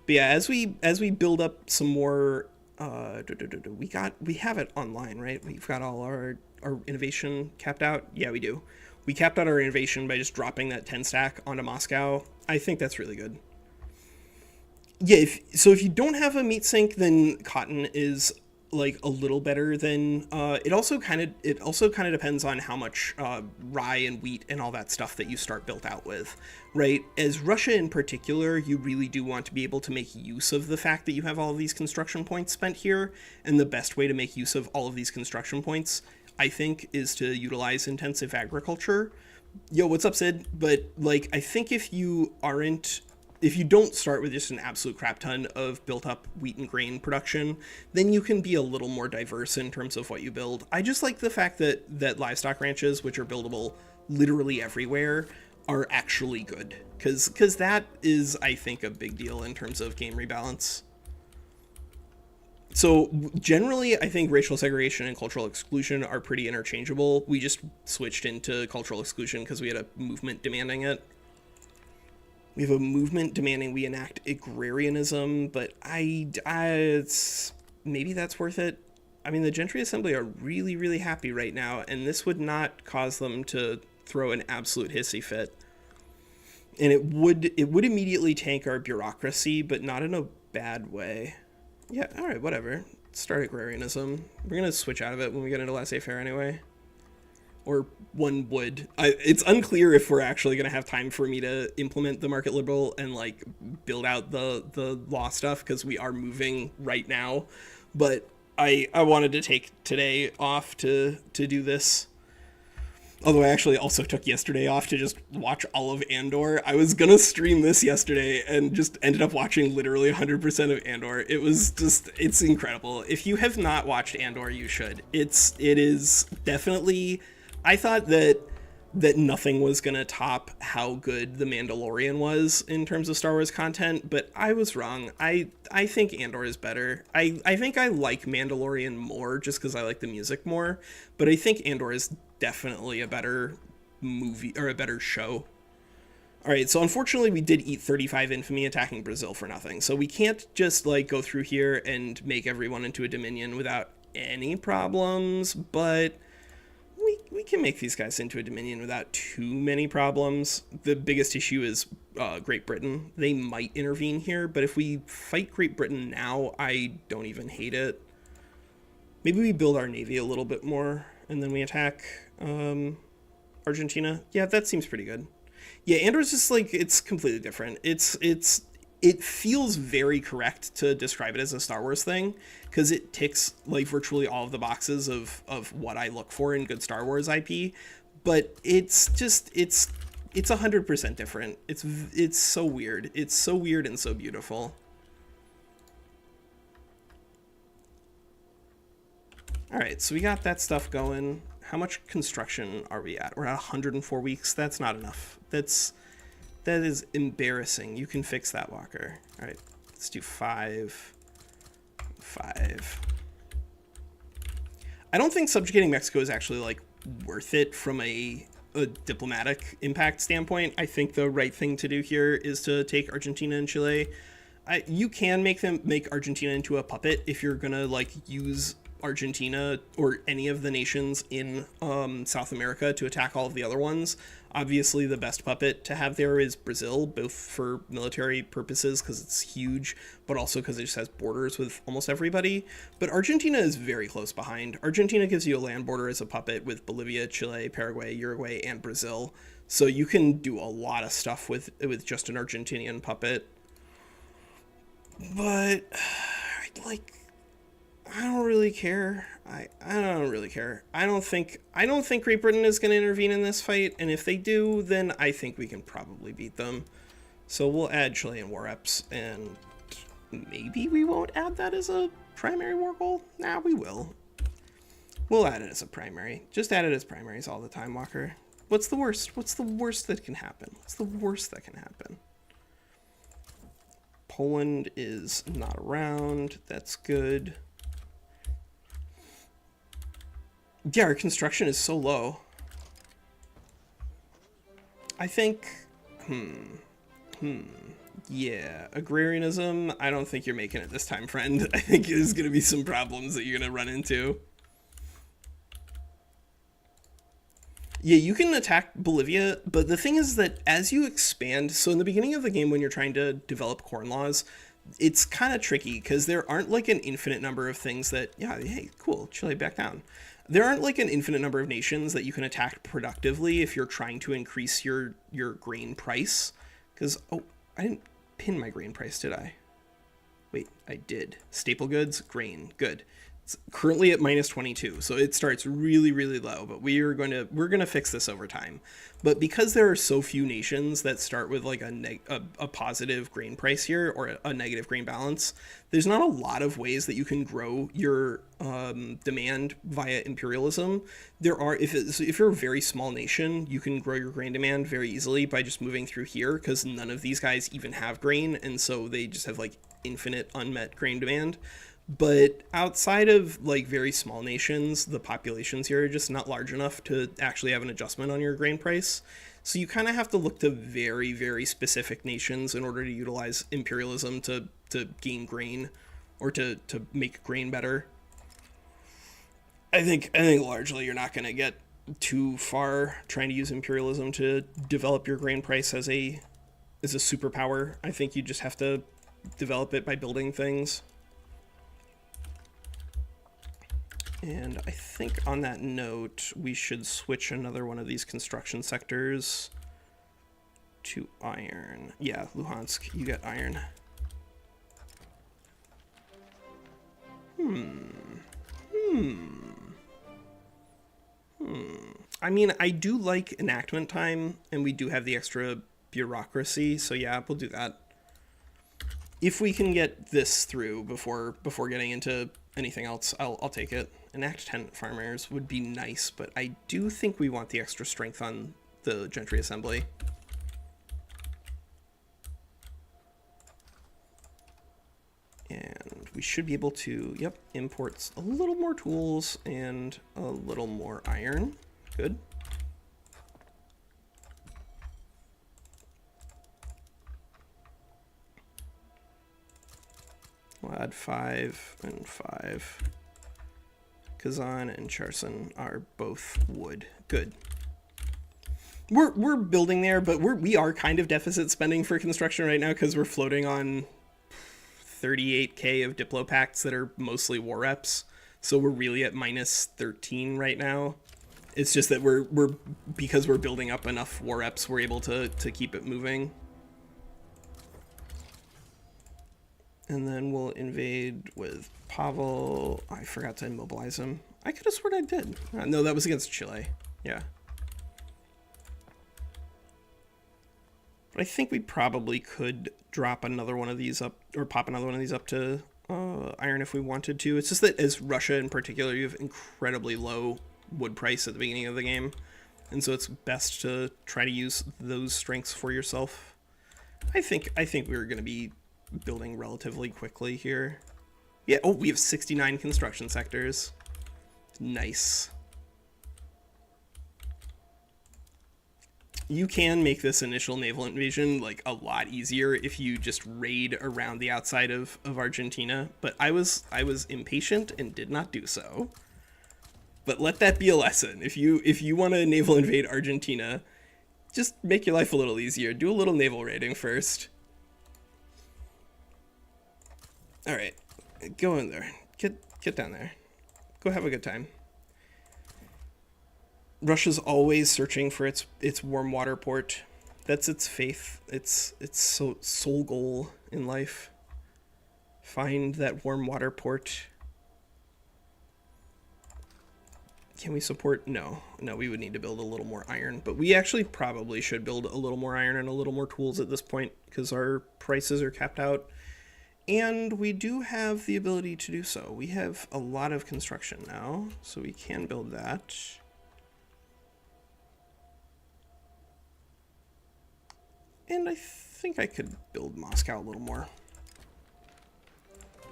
But yeah, as we build up some more, we have it online, right? We've got all our innovation capped out. Yeah, we do. We capped out our innovation by just dropping that 10 stack onto Moscow. I think that's really good. Yeah, if you don't have a meat sink, then cotton is like a little better than it also kind of depends on how much rye and wheat and all that stuff that you start built out with, right? As Russia in particular, you really do want to be able to make use of the fact that you have all of these construction points spent here, and the best way to make use of all of these construction points, I think, is to utilize intensive agriculture. Yo, what's up, Sid? But like, I think if you don't start with just an absolute crap ton of built up wheat and grain production, then you can be a little more diverse in terms of what you build. I just like the fact that livestock ranches, which are buildable literally everywhere, are actually good. Because that is, I think, a big deal in terms of game rebalance. So generally, I think racial segregation and cultural exclusion are pretty interchangeable. We just switched into cultural exclusion because we had a movement demanding it. We have a movement demanding we enact agrarianism, but it's maybe that's worth it. I mean, the Gentry Assembly are really, really happy right now, and this would not cause them to throw an absolute hissy fit. And it would immediately tank our bureaucracy, but not in a bad way. Yeah, all right, whatever. Start agrarianism. We're gonna switch out of it when we get into laissez-faire anyway. Or one would. It's unclear if we're actually going to have time for me to implement the market liberal and like build out the law stuff, because we are moving right now. But I wanted to take today off to do this. Although I actually also took yesterday off to just watch all of Andor. I was gonna stream this yesterday and just ended up watching literally 100% of Andor. It was just, it's incredible. If you have not watched Andor, you should. It is definitely, I thought that nothing was gonna top how good The Mandalorian was in terms of Star Wars content, but I was wrong. I think Andor is better. I think I like Mandalorian more just because I like the music more, but I think Andor is definitely a better movie or a better show. All right, so unfortunately we did eat 35 infamy attacking Brazil for nothing. So we can't just like go through here and make everyone into a Dominion without any problems, but we can make these guys into a Dominion without too many problems. The biggest issue is Great Britain. They might intervene here, but if we fight Great Britain now, I don't even hate it. Maybe we build our navy a little bit more, and then we attack Argentina. Yeah, that seems pretty good. Yeah, Andor's just like, it's completely different. It feels very correct to describe it as a Star Wars thing because it ticks like virtually all of the boxes of what I look for in good Star Wars IP, but it's 100% different. It's so weird. It's so weird and so beautiful. All right, so we got that stuff going. How much construction are we at? We're at 104 weeks. That's not enough. That is embarrassing. You can fix that, Walker. All right, let's do 5. I don't think subjugating Mexico is actually like worth it from a diplomatic impact standpoint. I think the right thing to do here is to take Argentina and Chile. You can make Argentina into a puppet if you're gonna like use Argentina or any of the nations in South America to attack all of the other ones. Obviously, the best puppet to have there is Brazil, both for military purposes because it's huge, but also because it just has borders with almost everybody. But Argentina is very close behind. Argentina gives you a land border as a puppet with Bolivia, Chile, Paraguay, Uruguay, and Brazil. So you can do a lot of stuff with just an Argentinian puppet. But like, I don't really care. I don't really care. I don't think Great Britain is going to intervene in this fight, and if they do, then I think we can probably beat them. So we'll add Chilean war reps, and maybe we won't add that as a primary war goal. Nah, we will. We'll add it as a primary. Just add it as primaries all the time, Walker. What's the worst? What's the worst that can happen? What's the worst that can happen? Poland is not around. That's good. Yeah, our construction is so low. I think, yeah, agrarianism, I don't think you're making it this time, friend. I think there's going to be some problems that you're going to run into. Yeah, you can attack Bolivia, but the thing is that as you expand, so in the beginning of the game when you're trying to develop corn laws, it's kind of tricky because there aren't like an infinite number of things that, yeah, hey, cool, Chile back down. There aren't like an infinite number of nations that you can attack productively if you're trying to increase your grain price. Because, oh, I didn't pin my grain price, did I? Wait, I did. Staple goods, grain, good. It's currently at minus 22, so it starts really, really low, but we're gonna fix this over time. But because there are so few nations that start with like a positive grain price here or a negative grain balance, there's not a lot of ways that you can grow your demand via imperialism. There are, if you're a very small nation, you can grow your grain demand very easily by just moving through here because none of these guys even have grain, and so they just have like infinite unmet grain demand. But outside of like very small nations, the populations here are just not large enough to actually have an adjustment on your grain price. So you kind of have to look to very, very specific nations in order to utilize imperialism to gain grain or to make grain better. I think largely you're not going to get too far trying to use imperialism to develop your grain price as a superpower. I think you just have to develop it by building things. And I think on that note, we should switch another one of these construction sectors to iron. Yeah, Luhansk, you get iron. I mean, I do like enactment time, and we do have the extra bureaucracy, so yeah, we'll do that. If we can get this through before getting into anything else, I'll take it. Enact 10 farmers would be nice, but I do think we want the extra strength on the gentry assembly. And we should be able to, yep, import a little more tools and a little more iron. Good. We'll add 5 and 5. Kazan and Charson are both wood. Good. We're building there, but we are kind of deficit spending for construction right now because we're floating on 38k of Diplo pacts that are mostly war reps. So we're really at minus 13 right now. It's just that because we're building up enough war reps, we're able to keep it moving. And then we'll invade with Pavel. I forgot to immobilize him. I could have sworn I did. No, that was against Chile. Yeah. But I think we probably could drop another one of these up, or pop another one of these up to iron if we wanted to. It's just that as Russia in particular, you have incredibly low wood price at the beginning of the game. And so it's best to try to use those strengths for yourself. I think we're going to be building relatively quickly here. Yeah, oh, we have 69 construction sectors. Nice. You can make this initial naval invasion like a lot easier if you just raid around the outside of Argentina, but I was impatient and did not do so. But let that be a lesson. If you want to naval invade Argentina, just make your life a little easier. Do a little naval raiding first. All right, go in there. Get down there. Go have a good time. Russia's always searching for its warm water port. That's its faith. It's sole goal in life. Find that warm water port. Can we support? No, we would need to build a little more iron, but we actually probably should build a little more iron and a little more tools at this point because our prices are capped out. And we do have the ability to do so. We have a lot of construction now, so we can build that. And I think I could build Moscow a little more.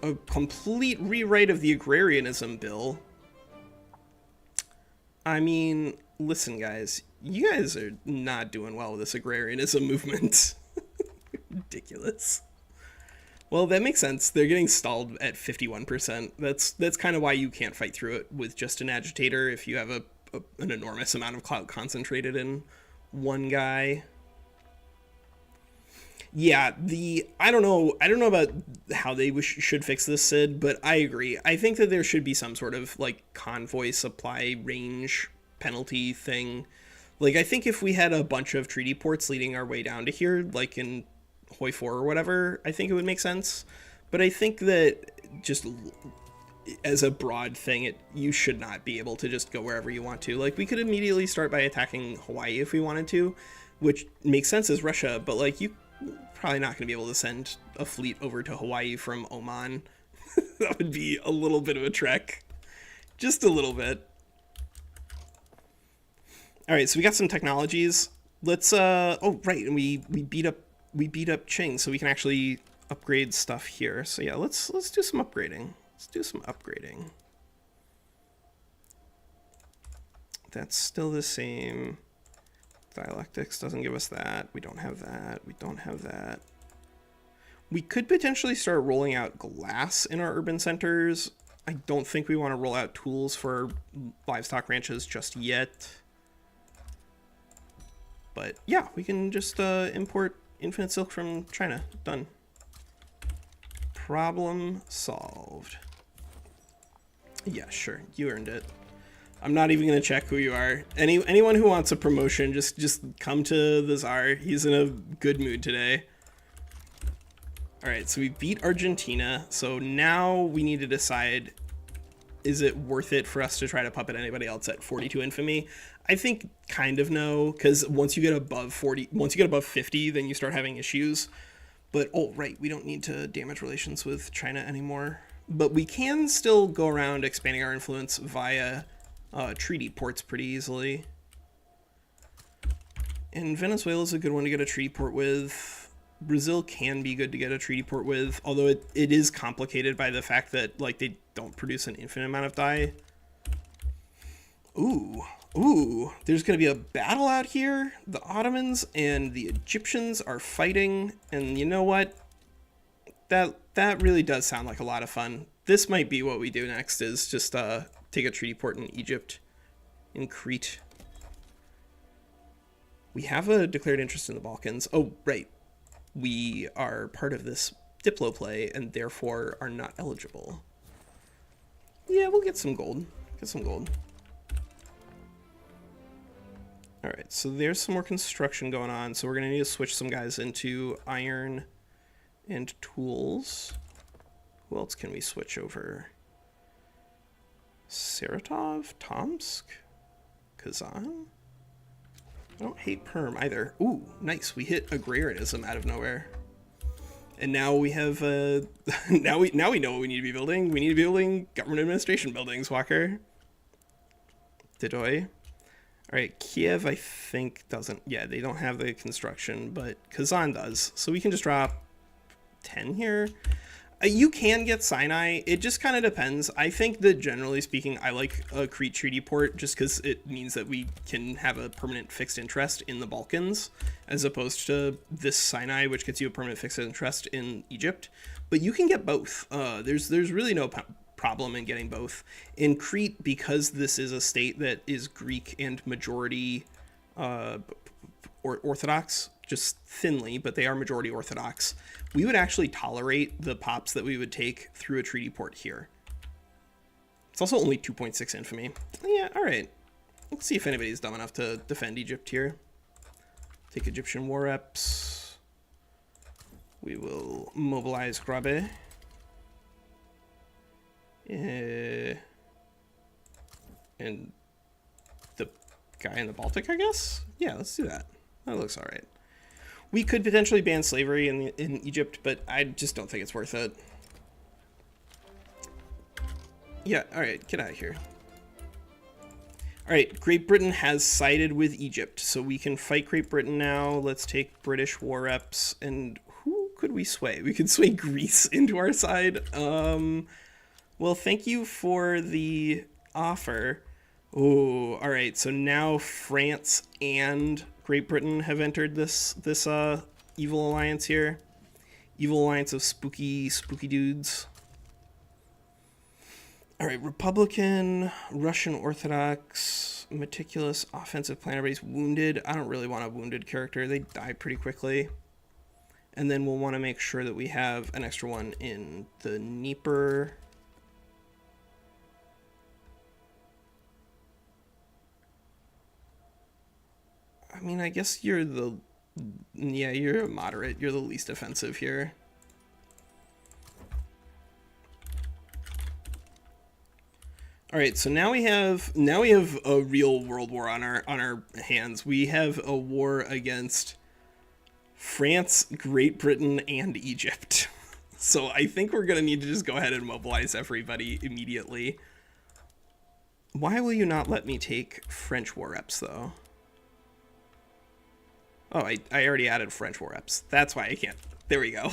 A complete rewrite of the agrarianism bill. I mean, listen, guys. You guys are not doing well with this agrarianism movement. Ridiculous. Well, that makes sense. They're getting stalled at 51%. That's kind of why you can't fight through it with just an agitator if you have an enormous amount of clout concentrated in one guy. Yeah, I don't know about how they should fix this, Sid, but I agree. I think that there should be some sort of like convoy supply range penalty thing. Like I think if we had a bunch of treaty ports leading our way down to here, like in Hoi 4 or whatever, I think it would make sense. But I think that just as a broad thing, you should not be able to just go wherever you want to. Like we could immediately start by attacking Hawaii if we wanted to, which makes sense as Russia, but like you probably not going to be able to send a fleet over to Hawaii from Oman. That would be a little bit of a trek. Just a little bit. All right, so we got some technologies. Let's oh right, and we beat up Qing, so we can actually upgrade stuff here. So yeah, let's do some upgrading. Let's do some upgrading. That's still the same. Dialectics doesn't give us that. We don't have that. We don't have that. We could potentially start rolling out glass in our urban centers. I don't think we want to roll out tools for livestock ranches just yet. But yeah, we can just import infinite silk from China. Done. Problem solved. Yeah, sure. You earned it. I'm not even going to check who you are. Anyone who wants a promotion, just come to the Tsar. He's in a good mood today. All right, so we beat Argentina. So now we need to decide, is it worth it for us to try to puppet anybody else at 42 infamy? I think kind of no, because once you get above 50, then you start having issues. But, oh, right, we don't need to damage relations with China anymore. But we can still go around expanding our influence via treaty ports pretty easily. And Venezuela's a good one to get a treaty port with. Brazil can be good to get a treaty port with, although it is complicated by the fact that, like, they don't produce an infinite amount of dye. Ooh, there's going to be a battle out here. The Ottomans and the Egyptians are fighting, and you know what? That really does sound like a lot of fun. This might be what we do next, is just take a treaty port in Egypt, in Crete. We have a declared interest in the Balkans. Oh, right. We are part of this Diplo play and therefore are not eligible. Yeah, we'll get some gold. All right, so there's some more construction going on. So we're going to need to switch some guys into iron and tools. Who else can we switch over? Saratov? Tomsk? Kazan? I don't hate Perm either. Ooh, nice. We hit agrarianism out of nowhere. And now we have now we know what we need to be building. We need to be building government administration buildings, Walker. Didoy. All right, Kiev I think doesn't. Yeah, they don't have the construction, but Kazan does. So we can just drop 10 here. You can get Sinai. It just kind of depends. I think that generally speaking, I like a Crete treaty port just because it means that we can have a permanent fixed interest in the Balkans, as opposed to this Sinai, which gets you a permanent fixed interest in Egypt. But you can get both. There's really no problem in getting both. In Crete, because this is a state that is Greek and majority Orthodox, just thinly, but they are majority Orthodox, we would actually tolerate the pops that we would take through a treaty port here. It's also only 2.6 infamy. Yeah, all right. Let's see if anybody's dumb enough to defend Egypt here. Take Egyptian war reps. We will mobilize Grabe. And the guy in the Baltic, I guess? Yeah, let's do that. That looks all right. We could potentially ban slavery in Egypt, but I just don't think it's worth it. Yeah, all right, get out of here. All right, Great Britain has sided with Egypt, so we can fight Great Britain now. Let's take British war reps, and who could we sway? We could sway Greece into our side. Well, thank you for the offer. Oh, all right, so now France and Great Britain have entered this evil alliance here. Evil alliance of spooky dudes. All right, Republican, Russian Orthodox, meticulous, offensive plan. Everybody's wounded. I don't really want a wounded character. They die pretty quickly. And then we'll want to make sure that we have an extra one in the Dnieper. I mean, I guess you're you're a moderate. You're the least offensive here. All right, so now we have a real world war on our hands. We have a war against France, Great Britain, and Egypt. So I think we're gonna need to just go ahead and mobilize everybody immediately. Why will you not let me take French war reps though? Oh, I already added French war reps. That's why I can't. There we go.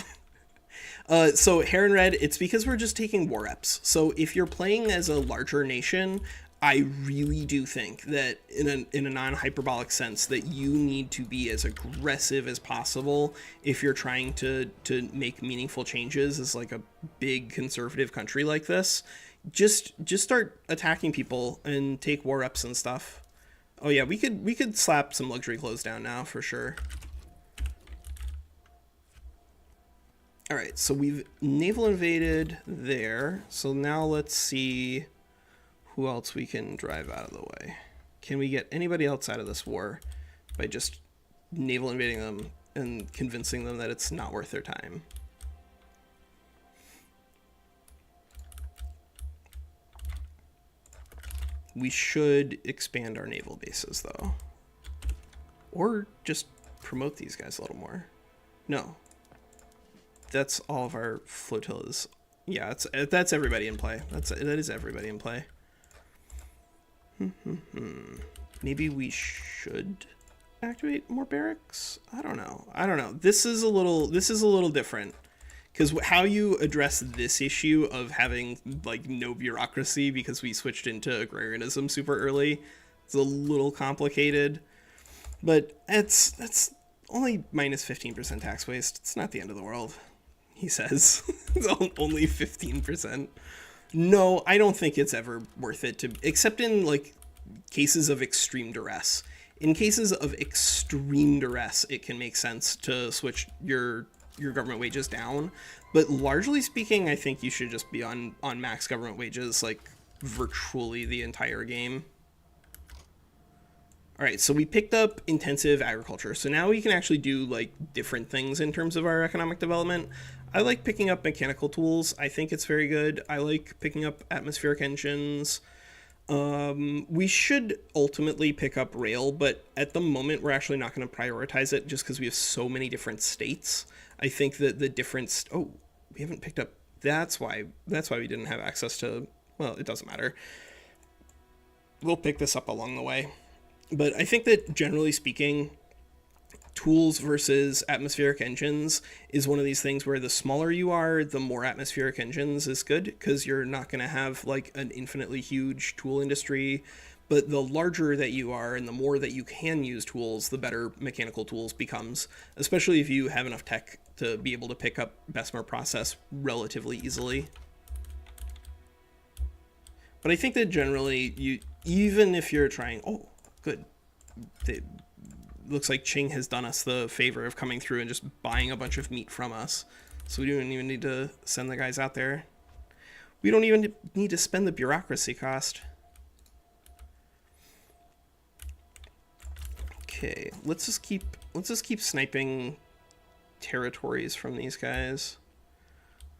So Heron Red, it's because we're just taking war reps. So if you're playing as a larger nation, I really do think that in a non-hyperbolic sense that you need to be as aggressive as possible if you're trying to make meaningful changes as like a big conservative country like this. Just start attacking people and take war reps and stuff. Oh yeah, we could slap some luxury clothes down now for sure. All right, so we've naval invaded there. So now let's see who else we can drive out of the way. Can we get anybody else out of this war by just naval invading them and convincing them that it's not worth their time? We should expand our naval bases, though. Or just promote these guys a little more. No. That's all of our flotillas. Yeah, that's everybody in play. That is everybody in play. Maybe we should activate more barracks? I don't know. This is a little different. Because how you address this issue of having, like, no bureaucracy because we switched into agrarianism super early, it's a little complicated. But that's only minus 15% tax waste. It's not the end of the world, he says. It's only 15%. No, I don't think it's ever worth it to, except in, like, cases of extreme duress. In cases of extreme duress, it can make sense to switch your government wages down, but largely speaking, I think you should just be on max government wages like virtually the entire game. All right, so we picked up intensive agriculture, so now we can actually do like different things in terms of our economic development. I like picking up mechanical tools. I think it's very good. I like picking up atmospheric engines. We should ultimately pick up rail, but at the moment we're actually not going to prioritize it just because we have so many different states. I think that the difference, we haven't picked up, that's why we didn't have access to, well, it doesn't matter. We'll pick this up along the way. But I think that generally speaking, tools versus atmospheric engines is one of these things where the smaller you are, the more atmospheric engines is good, because you're not going to have like an infinitely huge tool industry. But the larger that you are and the more that you can use tools, the better mechanical tools becomes, especially if you have enough tech to be able to pick up Bessemer process relatively easily. But I think that generally, even if you're trying, good. Looks like Qing has done us the favor of coming through and just buying a bunch of meat from us. So we don't even need to send the guys out there. We don't even need to spend the bureaucracy cost. Okay, let's just keep sniping territories from these guys.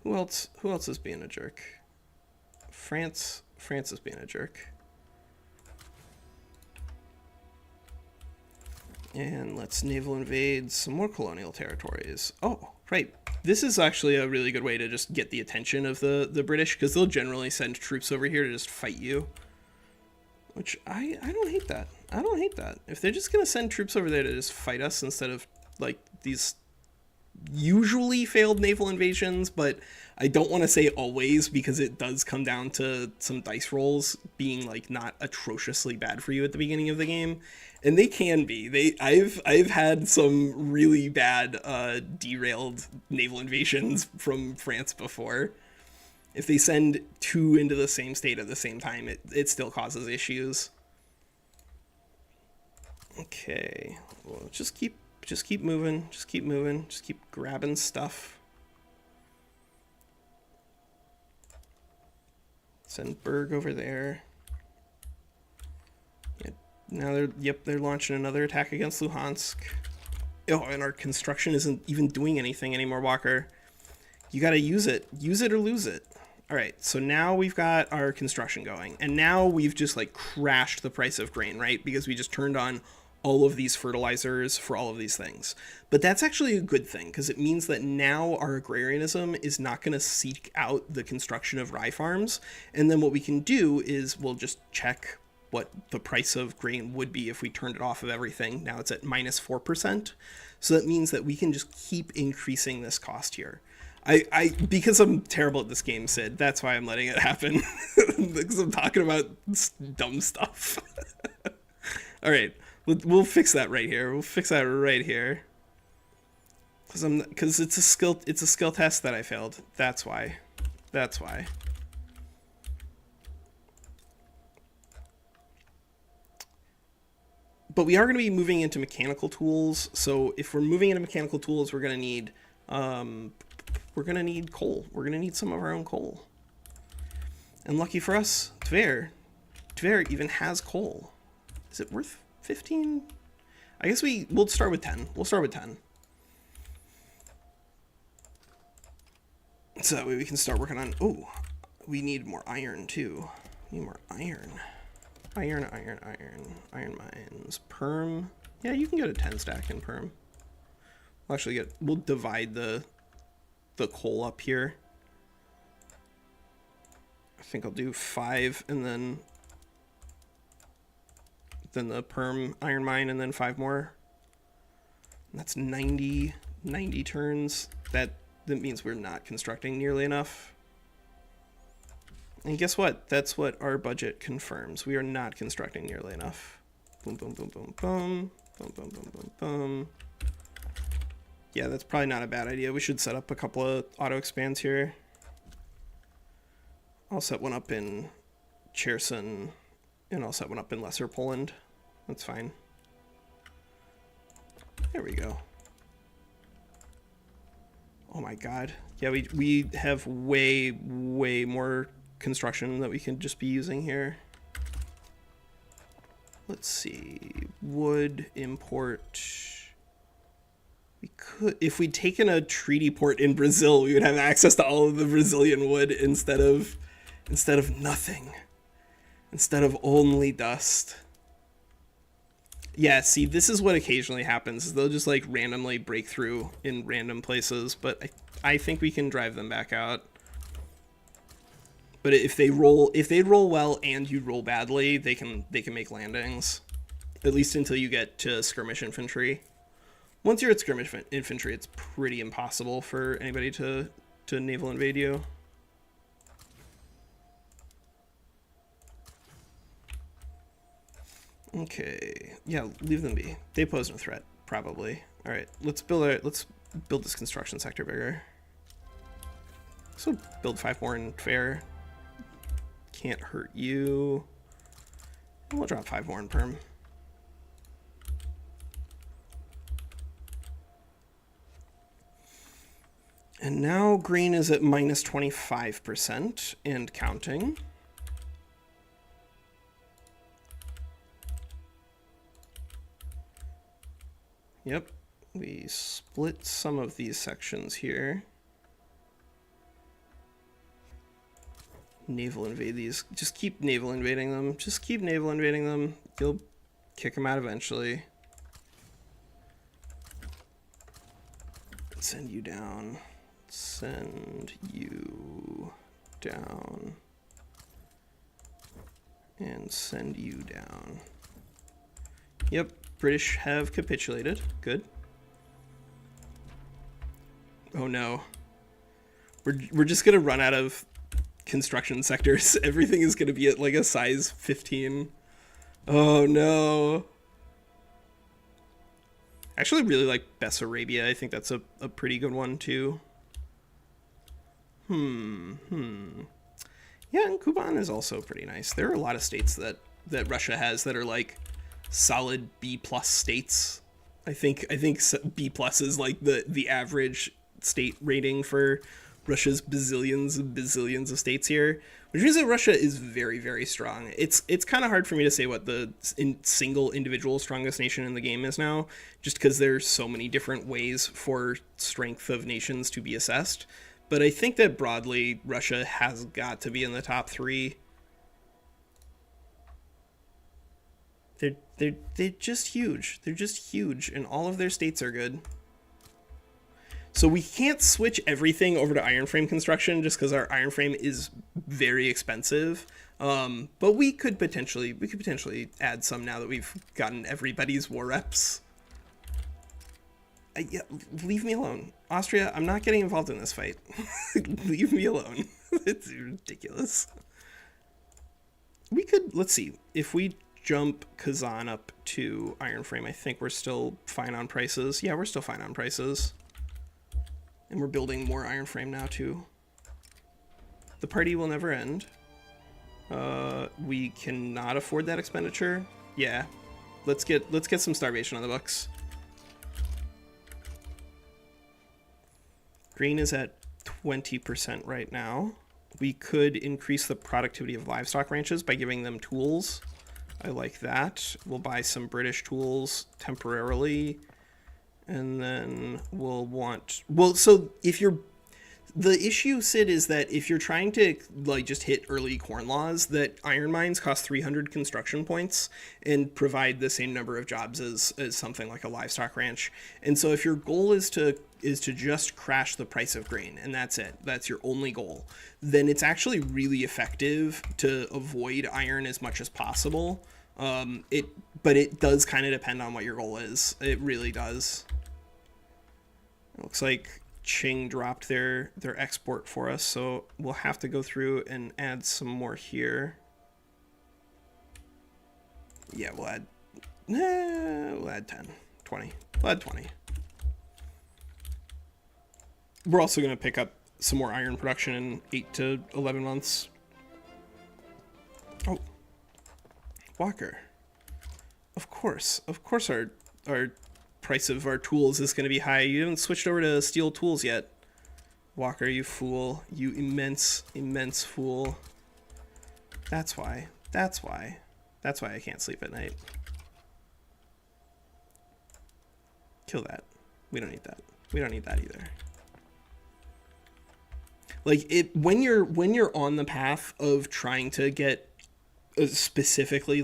Who else is being a jerk? France is being a jerk. And let's naval invade some more colonial territories. Oh, right. This is actually a really good way to just get the attention of the British, because they'll generally send troops over here to just fight you. Which, I don't hate that. I don't hate that. If they're just going to send troops over there to just fight us instead of, like, these usually failed naval invasions, but I don't want to say always, because it does come down to some dice rolls being, like, not atrociously bad for you at the beginning of the game. And they can be. I've had some really bad derailed naval invasions from France before. If they send two into the same state at the same time, it still causes issues. Okay, well, just keep moving, just keep grabbing stuff. Send Berg over there. Now they're launching another attack against Luhansk. Oh, and our construction isn't even doing anything anymore, Walker. You gotta use it or lose it. All right, so now we've got our construction going, and now we've just like crashed the price of grain, right? Because we just turned on all of these fertilizers for all of these things. But that's actually a good thing, because it means that now our agrarianism is not going to seek out the construction of rye farms. And then what we can do is we'll just check what the price of grain would be if we turned it off of everything. Now it's at minus 4%. So that means that we can just keep increasing this cost here. Because I'm terrible at this game, Sid, that's why I'm letting it happen. Because I'm talking about dumb stuff. All right. We'll fix that right here. We'll fix that right here. Because it's a skill test that I failed. That's why. That's why. But we are going to be moving into mechanical tools. So if we're moving into mechanical tools, we're going to need coal. We're going to need some of our own coal. And lucky for us, Tver even has coal. Is it worth 15? I guess we'll start with 10. We'll start with 10. So that way we can start working on, we need more iron too. We need more iron. Iron, iron, iron. Iron mines. Perm. Yeah, you can get a 10 stack in perm. We'll actually we'll divide the coal up here. I think I'll do 5 and then the perm iron mine and then 5 more. And that's 90 turns. That means we're not constructing nearly enough. And guess what? That's what our budget confirms. We are not constructing nearly enough. Boom, boom, boom, boom, boom. Boom, boom, boom, boom, boom. Yeah, that's probably not a bad idea. We should set up a couple of auto expands here. I'll set one up in Cherson, and I'll set one up in Lesser Poland. That's fine. There we go. Oh my god. Yeah, we have way more construction that we can just be using here. Let's see. Wood import. We could, if we'd taken a treaty port in Brazil, we would have access to all of the Brazilian wood instead of nothing. Instead of only dust. Yeah, see, this is what occasionally happens. They'll just like randomly break through in random places, but I think we can drive them back out. But if they roll well and you roll badly, they can make landings. At least until you get to skirmish infantry. Once you're at skirmish infantry, it's pretty impossible for anybody to naval invade you. Okay, yeah, leave them be. They pose no threat, probably. All right, let's build this construction sector bigger. So build 5 more in fair. Can't hurt you. And we'll drop 5 more in perm. And now green is at minus 25% and counting. Yep, we split some of these sections here. Naval invade these. Just keep naval invading them. Just keep naval invading them. You'll kick them out eventually. Send you down. Send you down. And send you down. Yep, British have capitulated. Good. Oh no. We're just gonna run out of construction sectors. Everything is going to be at like a size 15. Oh no. I actually really like Bessarabia. I think that's a pretty good one too. Yeah, and Kuban is also pretty nice. There are a lot of states that Russia has that are like solid B+ states. I think B+ is like the average state rating for Russia's bazillions of states here, which means that Russia is very, very strong. It's kind of hard for me to say what the single individual strongest nation in the game is now, just because there's so many different ways for strength of nations to be assessed. But I think that broadly, Russia has got to be in the top 3. They're just huge. They're just huge, and all of their states are good. So we can't switch everything over to iron frame construction just because our iron frame is very expensive. But we could potentially add some now that we've gotten everybody's war reps. Yeah, leave me alone. Austria, I'm not getting involved in this fight. Leave me alone. It's ridiculous. We could, let's see, if we jump Kazan up to iron frame, I think we're still fine on prices. Yeah, we're still fine on prices. And we're building more iron frame now too. The party will never end. We cannot afford that expenditure. Yeah, let's get some starvation on the books. Green is at 20% right now. We could increase the productivity of livestock ranches by giving them tools. I like that. We'll buy some British tools temporarily. And then we'll want, well, so if you're, The issue, Sid, is that if you're trying to like just hit early corn laws, that iron mines cost 300 construction points and provide the same number of jobs as something like a livestock ranch. And so if your goal is to just crash the price of grain and that's it, that's your only goal, then it's actually really effective to avoid iron as much as possible. But it does kind of depend on what your goal is. It really does. It looks like Qing dropped their export for us, so we'll have to go through and add some more here. Yeah, we'll add 10, 20. We'll add 20. We're also going to pick up some more iron production in 8 to 11 months. Oh, Walker. Of course our price of our tools is going to be high. You haven't switched over to steel tools yet. Walker, you fool. You immense fool. That's why I can't sleep at night. Kill that. We don't need that. We don't need that either. Like, when you're on the path of trying to get specifically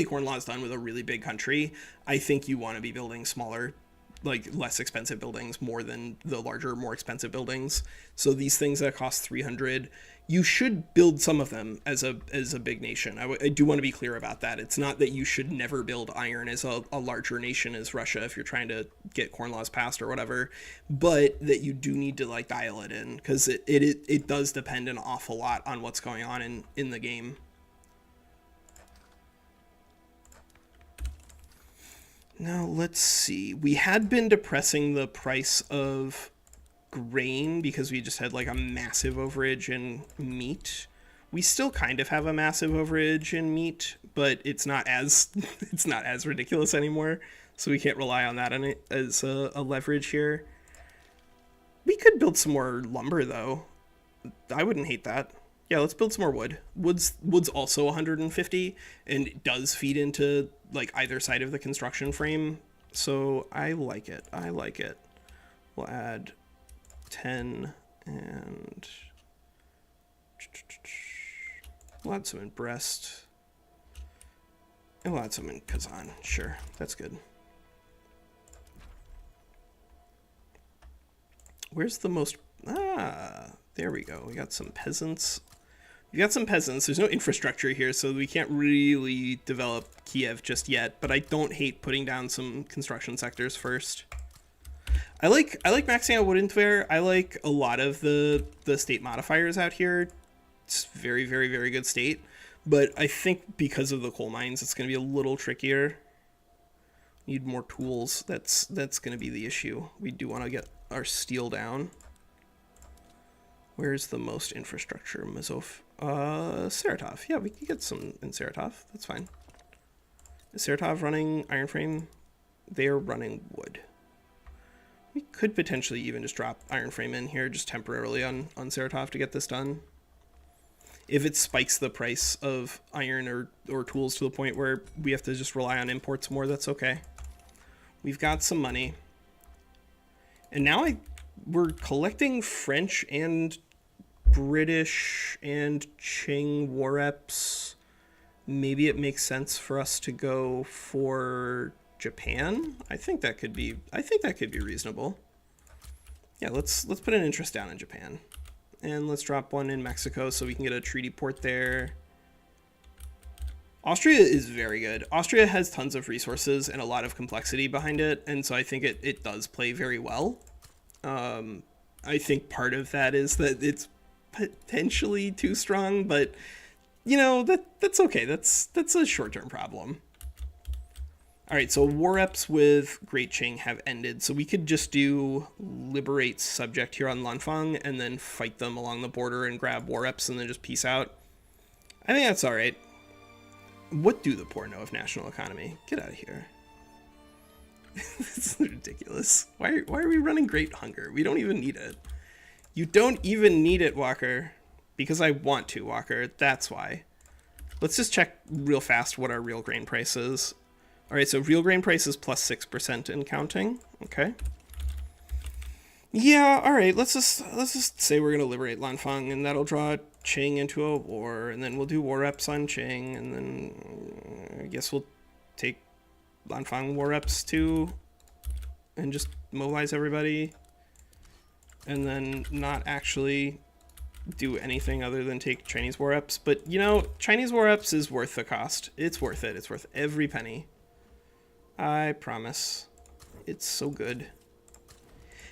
corn laws done with a really big country, I think you want to be building smaller, like less expensive buildings more than the larger, more expensive buildings. So these things that cost 300, you should build some of them as a big nation. I do want to be clear about that. It's not that you should never build iron as a larger nation as Russia if you're trying to get corn laws passed or whatever, but that you do need to like dial it in, because it does depend an awful lot on what's going on in the game. Now, let's see. We had been depressing the price of grain because we just had like a massive overage in meat. We still kind of have a massive overage in meat, but it's not as it's not as ridiculous anymore. So we can't rely on that as a leverage here. We could build some more lumber though. I wouldn't hate that. Yeah, let's build some more wood. Wood's also 150 and it does feed into like either side of the construction frame. So I like it. I like it. We'll add 10 and we'll add some in Brest. And we'll add some in Kazan. Sure, that's good. Where's the most... there we go. We got some peasants. We got some peasants. There's no infrastructure here, so we can't really develop Kiev just yet, but I don't hate putting down some construction sectors first. I like maxing out wooden-ware. I like a lot of the state modifiers out here. It's very, very, very good state, but I think because of the coal mines, it's going to be a little trickier. Need more tools. That's going to be the issue. We do want to get our steel down. Where's the most infrastructure? Mazov. Saratov. Yeah, we can get some in Saratov. That's fine. Is Saratov running iron frame? They are running wood. We could potentially even just drop iron frame in here just temporarily on Saratov to get this done. If it spikes the price of iron or tools to the point where we have to just rely on imports more, that's okay. We've got some money. And now we're collecting French and British and Qing war reps. Maybe it makes sense for us to go for Japan. I think that could be reasonable. Yeah, let's put an interest down in Japan. And let's drop one in Mexico so we can get a treaty port there. Austria is very good. Austria has tons of resources and a lot of complexity behind it, and so I think it does play very well. I think part of that is that it's potentially too strong, but you know, that's okay. That's a short-term problem. All right, so war reps with Great Qing have ended, so we could just do liberate subject here on Lanfang and then fight them along the border and grab war reps and then just peace out. I think that's all right. What do the poor know of national economy? Get out of here. This is ridiculous. Why are we running Great Hunger? We don't even need it. You don't even need it, Walker. Because I want to, Walker. That's why. Let's just check real fast what our real grain price is. All right, so real grain price is plus 6% and counting. Okay. Yeah, all right. Let's just say we're gonna liberate Lanfang, and that'll draw Qing into a war, and then we'll do war reps on Qing, and then I guess we'll take Lanfang war reps too, and just mobilize everybody, and then not actually do anything other than take Chinese war reps. But you know, Chinese war reps is worth the cost. It's worth it. It's worth every penny. I promise. It's so good.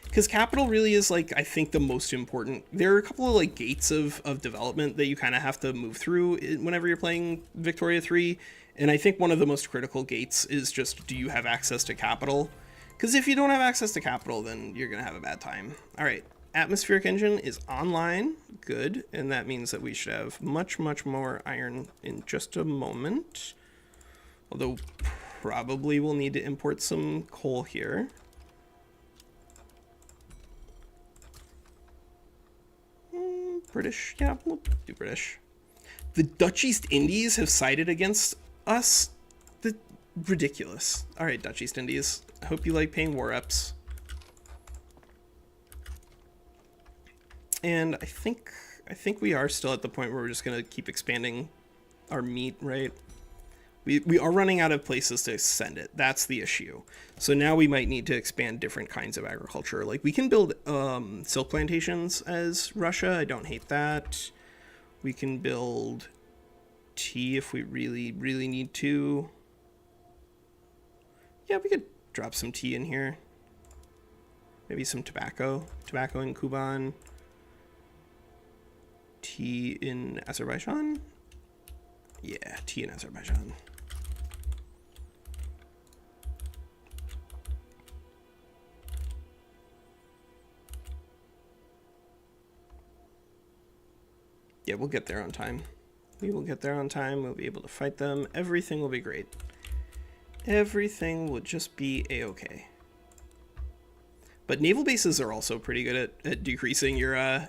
Because capital really is, like, I think the most important. There are a couple of, like, gates of development that you kind of have to move through whenever you're playing Victoria 3. And I think one of the most critical gates is just, do you have access to capital? Because if you don't have access to capital, then you're going to have a bad time. All right, atmospheric engine is online. Good. And that means that we should have much, much more iron in just a moment. Although probably we'll need to import some coal here. British, yeah, we'll do British. The Dutch East Indies have sided against us. Ridiculous. All right, Dutch East Indies. I hope you like paying war reps. And I think we are still at the point where we're just gonna keep expanding our meat, right? We are running out of places to send it. That's the issue. So now we might need to expand different kinds of agriculture. Like, we can build silk plantations as Russia. I don't hate that. We can build tea if we really, really need to. Yeah, we could drop some tea in here. Maybe some tobacco. Tobacco in Kuban. Tea in Azerbaijan. Yeah, tea in Azerbaijan. Yeah, we'll get there on time. We will get there on time. We'll be able to fight them. Everything will be great. Everything will just be a-okay. But naval bases are also pretty good at decreasing your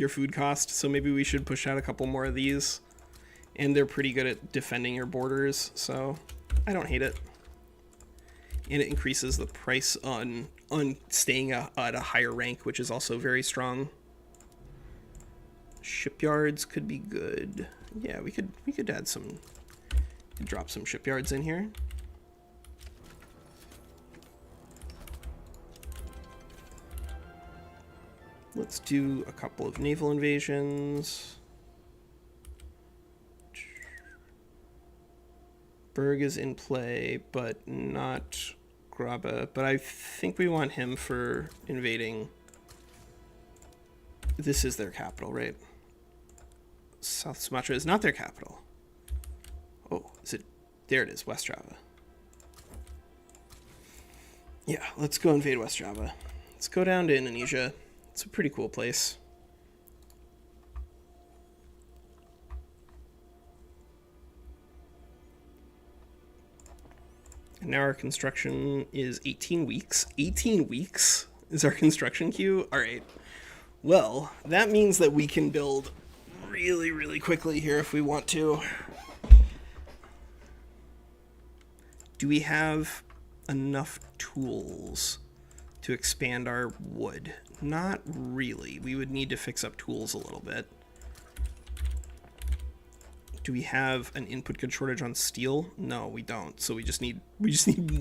food cost, so maybe we should push out a couple more of these. And they're pretty good at defending your borders, so I don't hate it. And it increases the price on staying at a higher rank, which is also very strong. Shipyards could be good. Yeah, we could add some, drop some shipyards in here. Let's do a couple of naval invasions. Berg is in play, but not Grabe. But I think we want him for invading. This is their capital, right? South Sumatra is not their capital. Oh, is it? There it is, West Java. Yeah, let's go invade West Java. Let's go down to Indonesia. It's a pretty cool place. And now our construction is 18 weeks. 18 weeks is our construction queue? All right. Well, that means that we can build really, really quickly here if we want to. Do we have enough tools to expand our wood? Not really. We would need to fix up tools a little bit. Do we have an input good shortage on steel? No, we don't. So we just need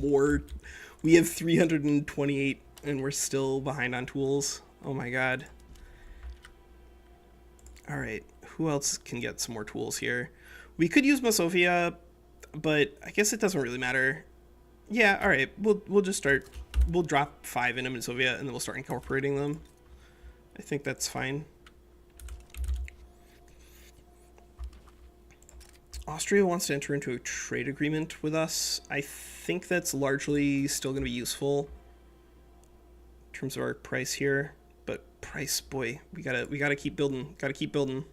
more. We have 328 and we're still behind on tools. Oh my god. All right, who else can get some more tools here? We could use Masovia, but I guess it doesn't really matter. Yeah, all right, we'll just start. We'll drop 5 into Masovia and then we'll start incorporating them. I think that's fine. Austria wants to enter into a trade agreement with us. I think that's largely still going to be useful in terms of our price here. But price, boy, we gotta keep building. Gotta keep building.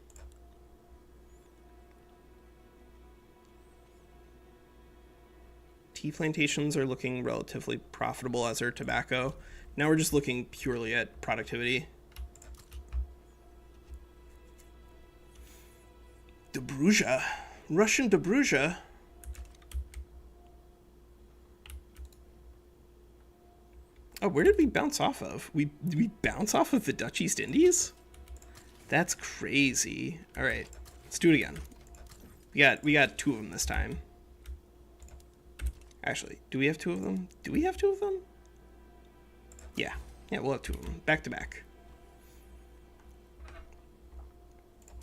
Tea plantations are looking relatively profitable, as are tobacco. Now we're just looking purely at productivity. Dobruja. Russian Dobruja. Oh, where did we bounce off of? Did we bounce off of the Dutch East Indies? That's crazy. All right, let's do it again. We got 2 of them this time. Actually, do we have 2 of them? Do we have 2 of them? Yeah, we'll have 2 of them back to back.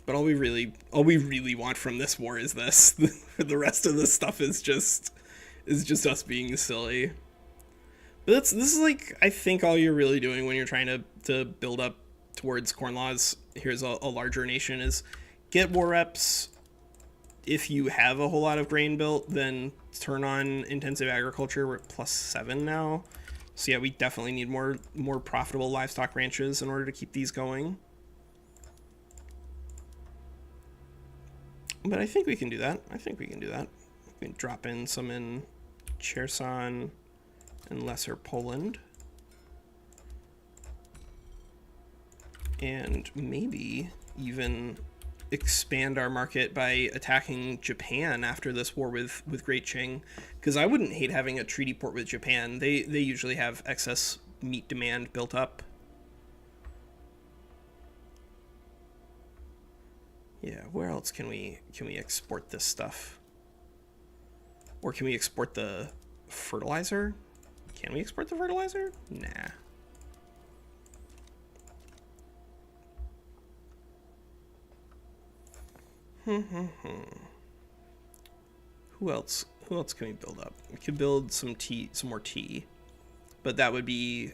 But all we really want from this war is this. The rest of this stuff is just us being silly. But this is like, I think all you're really doing when you're trying to build up towards corn laws. Here's a larger nation, is get war reps. If you have a whole lot of grain built, then turn on intensive agriculture. We're at +7 now. So yeah, we definitely need more profitable livestock ranches in order to keep these going. But I think we can do that. We can drop in some in Cherson and Lesser Poland. And maybe even expand our market by attacking Japan after this war with Great Qing, because I wouldn't hate having a treaty port with Japan. They usually have excess meat demand built up. Yeah, where else can we export this stuff? Or can we export the fertilizer? Can we export the fertilizer? Nah. Who else can we build up? We could build some more tea, but that would be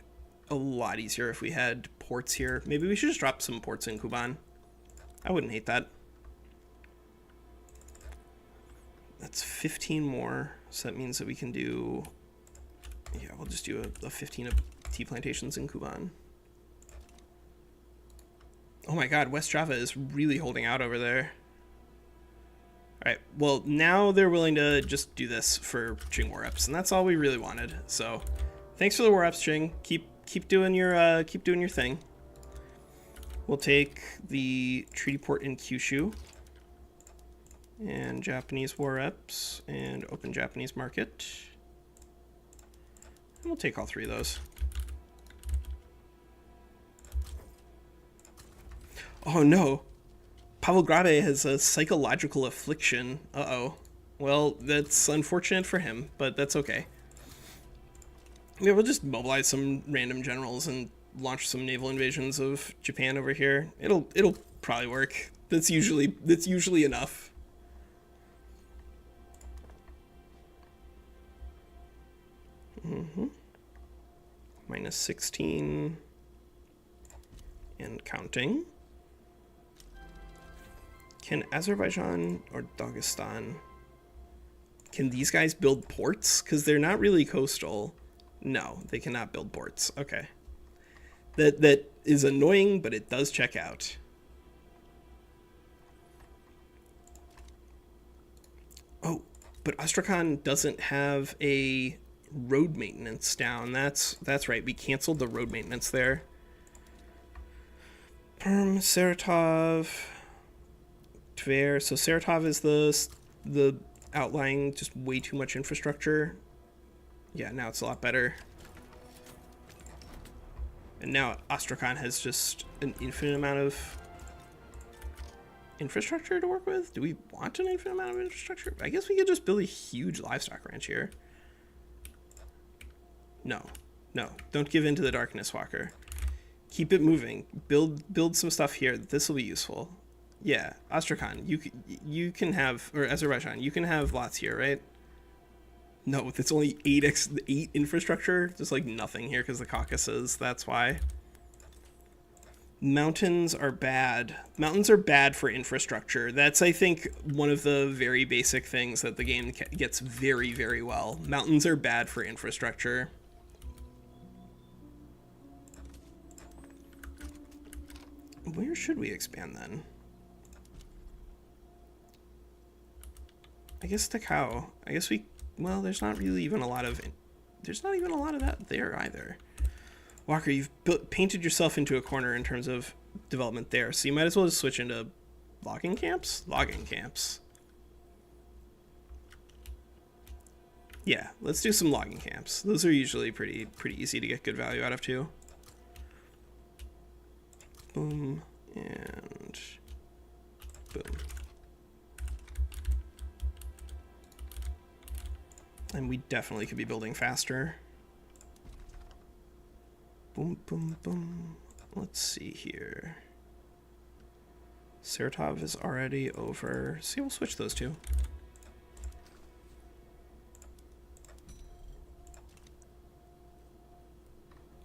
a lot easier if we had ports here. Maybe we should just drop some ports in Kuban. I wouldn't hate that. That's 15 more, so that means that we can do, yeah, we'll just do a 15 of tea plantations in Kuban. Oh my god, West Java is really holding out over there. Alright, well, now they're willing to just do this for Qing war reps, and that's all we really wanted. So, thanks for the war reps, Qing. Keep doing your thing. We'll take the treaty port in Kyushu, and Japanese war reps, and open Japanese market. And we'll take all 3 of those. Oh no! Pavlograd has a psychological affliction. Uh-oh. Well, that's unfortunate for him, but that's okay. Yeah, we'll just mobilize some random generals and launch some naval invasions of Japan over here. It'll probably work. That's usually enough. -16 and counting. Can Azerbaijan or Dagestan, can these guys build ports? Because they're not really coastal. No, they cannot build ports. Okay. That is annoying, but it does check out. Oh, but Astrakhan doesn't have a road maintenance down. That's right. We canceled the road maintenance there. Perm, Saratov, Tver. So Saratov is the outlying, just way too much infrastructure. Yeah, now it's a lot better. And now Astrakhan has just an infinite amount of infrastructure to work with. Do we want an infinite amount of infrastructure? I guess we could just build a huge livestock ranch here. No, don't give in to the darkness, Walker. Keep it moving. Build some stuff here. This will be useful. Yeah, Astrakhan, you can have, or Azerbaijan, you can have lots here, right? No, that's only 8 infrastructure. There's like nothing here because the Caucasus. That's why. Mountains are bad. Mountains are bad for infrastructure. That's, I think, one of the very basic things that the game gets very, very well. Mountains are bad for infrastructure. Where should we expand then? I guess Takao. I guess we, well, there's not even a lot of that there either. Walker, you've painted yourself into a corner in terms of development there, so you might as well just switch into logging camps? Logging camps. Yeah, let's do some logging camps. Those are usually pretty easy to get good value out of too. Boom and boom. And we definitely could be building faster. Boom, boom, boom. Let's see here. Saratov is already over. See, we'll switch those two.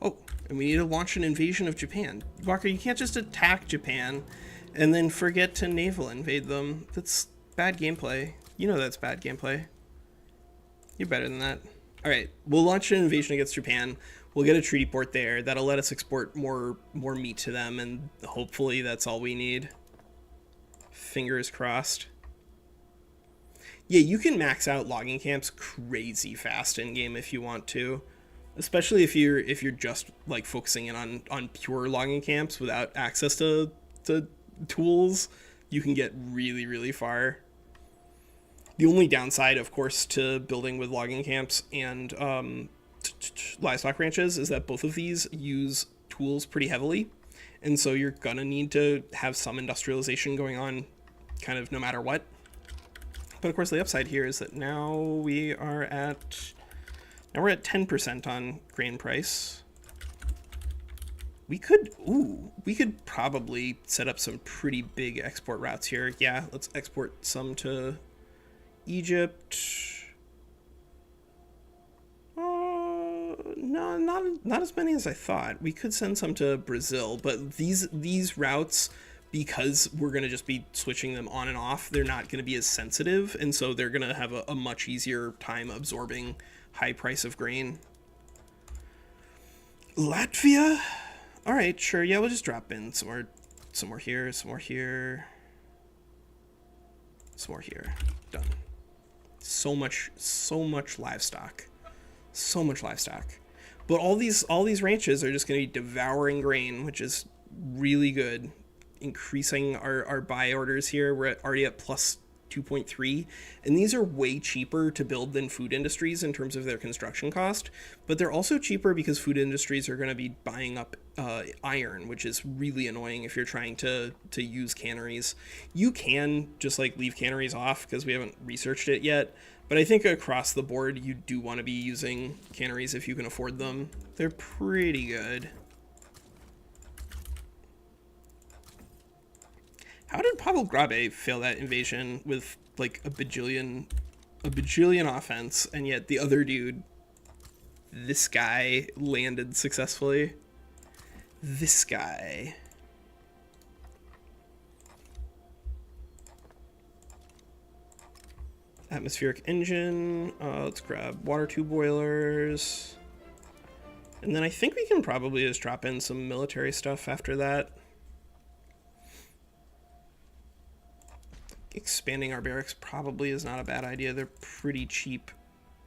Oh, and we need to launch an invasion of Japan. Walker, you can't just attack Japan and then forget to naval invade them. That's bad gameplay. You know that's bad gameplay. You're better than that. All right, we'll launch an invasion against Japan. We'll get a treaty port there. That'll let us export more meat to them, and hopefully that's all we need. Fingers crossed. Yeah, you can max out logging camps crazy fast in game if you want to, especially if you're just like focusing in on pure logging camps without access to tools. You can get really far. The only downside, of course, to building with logging camps and livestock ranches is that both of these use tools pretty heavily, and so you're gonna need to have some industrialization going on kind of no matter what. But of course the upside here is that now we're at 10% on grain price. We could probably set up some pretty big export routes here. Yeah, let's export some to Egypt. No, not as many as I thought. We could send some to Brazil, but these routes, because we're going to just be switching them on and off, they're not going to be as sensitive, and so they're going to have a much easier time absorbing high price of grain. Latvia? All right, sure. Yeah, we'll just drop in some more here, some more here, some more here. Done. So much livestock. So much livestock. But all these ranches are just going to be devouring grain, which is really good. Increasing our buy orders here. We're already at plus 2.3, and these are way cheaper to build than food industries in terms of their construction cost, but they're also cheaper because food industries are going to be buying up iron, which is really annoying if you're trying to use canneries. You can just like leave canneries off because we haven't researched it yet, but I think across the board you do want to be using canneries if you can afford them. They're pretty good. How did Pavel Grabe fail that invasion with like a bajillion offense, and yet the other dude, this guy, landed successfully? This guy. Atmospheric engine. Let's grab water two boilers. And then I think we can probably just drop in some military stuff after that. Expanding our barracks probably is not a bad idea. They're pretty cheap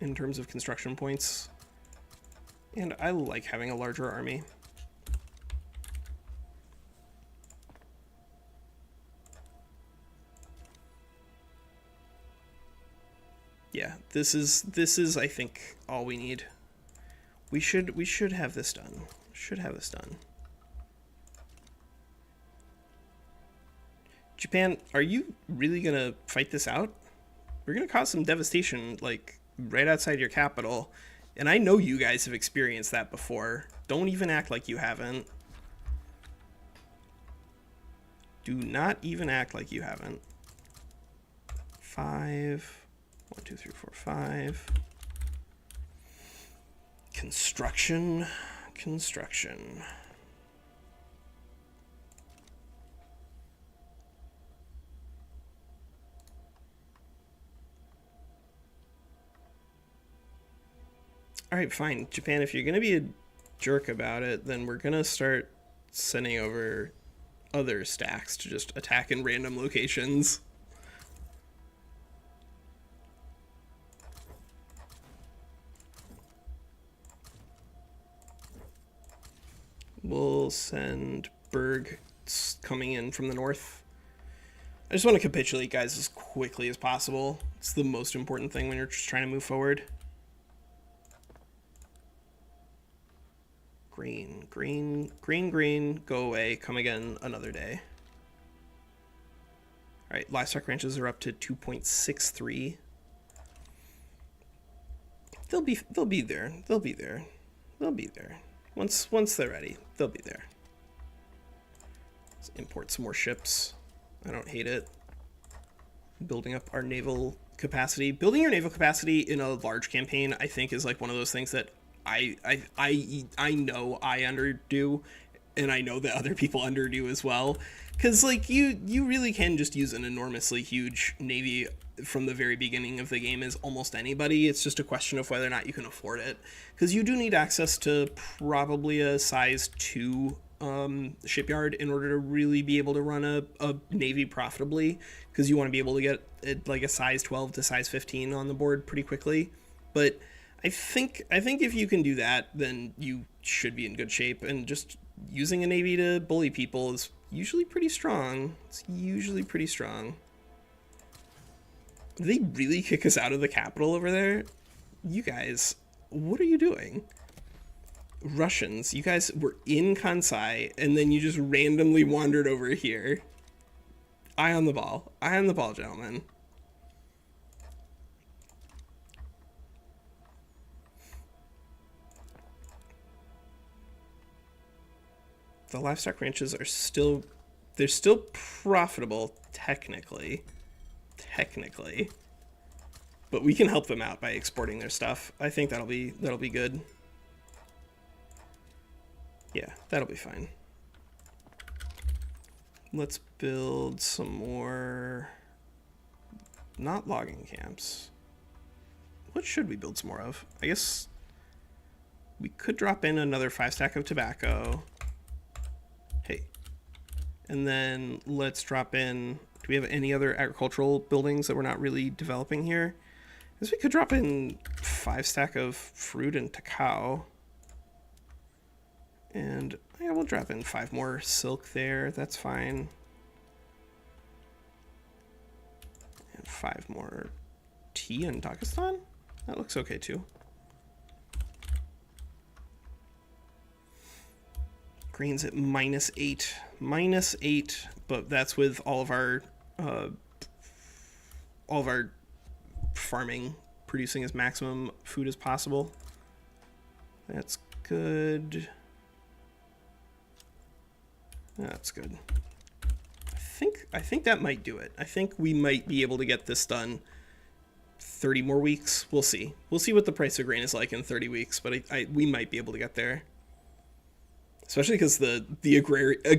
in terms of construction points. And I like having a larger army. Yeah, this is I think all we need. We should have this done. Japan, are you really gonna fight this out? We're gonna cause some devastation, like, right outside your capital. And I know you guys have experienced that before. Don't even act like you haven't. Do not even act like you haven't. 5. 1, 2, 3, 4, 5. Construction. Alright, fine. Japan, if you're going to be a jerk about it, then we're going to start sending over other stacks to just attack in random locations. We'll send Berg coming in from the north. I just want to capitulate guys as quickly as possible. It's the most important thing when you're just trying to move forward. Green, go away, come again another day. All right, livestock ranches are up to 2.63. They'll be there. They'll be there. Once they're ready, they'll be there. Let's import some more ships. I don't hate it. Building up our naval capacity. Building your naval capacity in a large campaign, I think, is like one of those things that I know I underdo, and I know that other people underdo as well. Because like you really can just use an enormously huge navy from the very beginning of the game as almost anybody. It's just a question of whether or not you can afford it. Because you do need access to probably a size 2 shipyard in order to really be able to run a navy profitably, because you want to be able to get like a size 12 to size 15 on the board pretty quickly. But I think if you can do that, then you should be in good shape, and just using a navy to bully people is usually pretty strong. It's usually pretty strong. Did they really kick us out of the capital over there? You guys, what are you doing? Russians, you guys were in Kansai, and then you just randomly wandered over here. Eye on the ball, gentlemen. The livestock ranches are still, they're still profitable technically, but we can help them out by exporting their stuff. I think that'll be good. Yeah, that'll be fine. Let's build some more, not logging camps. What should we build some more of? I guess we could drop in another 5 stack of tobacco. Hey. And then let's drop in, do we have any other agricultural buildings that we're not really developing here? I guess we could drop in 5 stack of fruit and cacao. And yeah, we'll drop in 5 more silk there. That's fine. And 5 more tea in Dagestan. That looks okay too. Grains at -8. -8, but that's with all of our farming producing as maximum food as possible. That's good. That's good. I think that might do it. I think we might be able to get this done 30 more weeks. We'll see. We'll see what the price of grain is like in 30 weeks, but we might be able to get there. Especially because the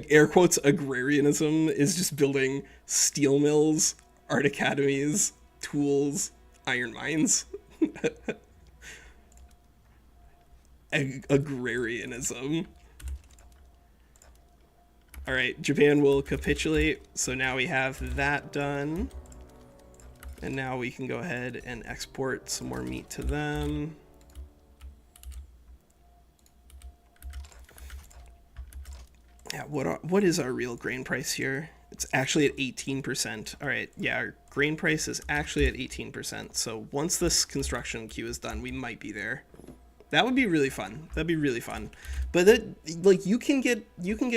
air quotes agrarianism is just building steel mills, art academies, tools, iron mines. Agrarianism. All right, Japan will capitulate. So now we have that done. And now we can go ahead and export some more meat to them. Yeah, what is our real grain price here? It's actually at 18%. All right, yeah, our grain price is actually at 18%. So once this construction queue is done, we might be there. That would be really fun. That'd be really fun. But that, like, you can get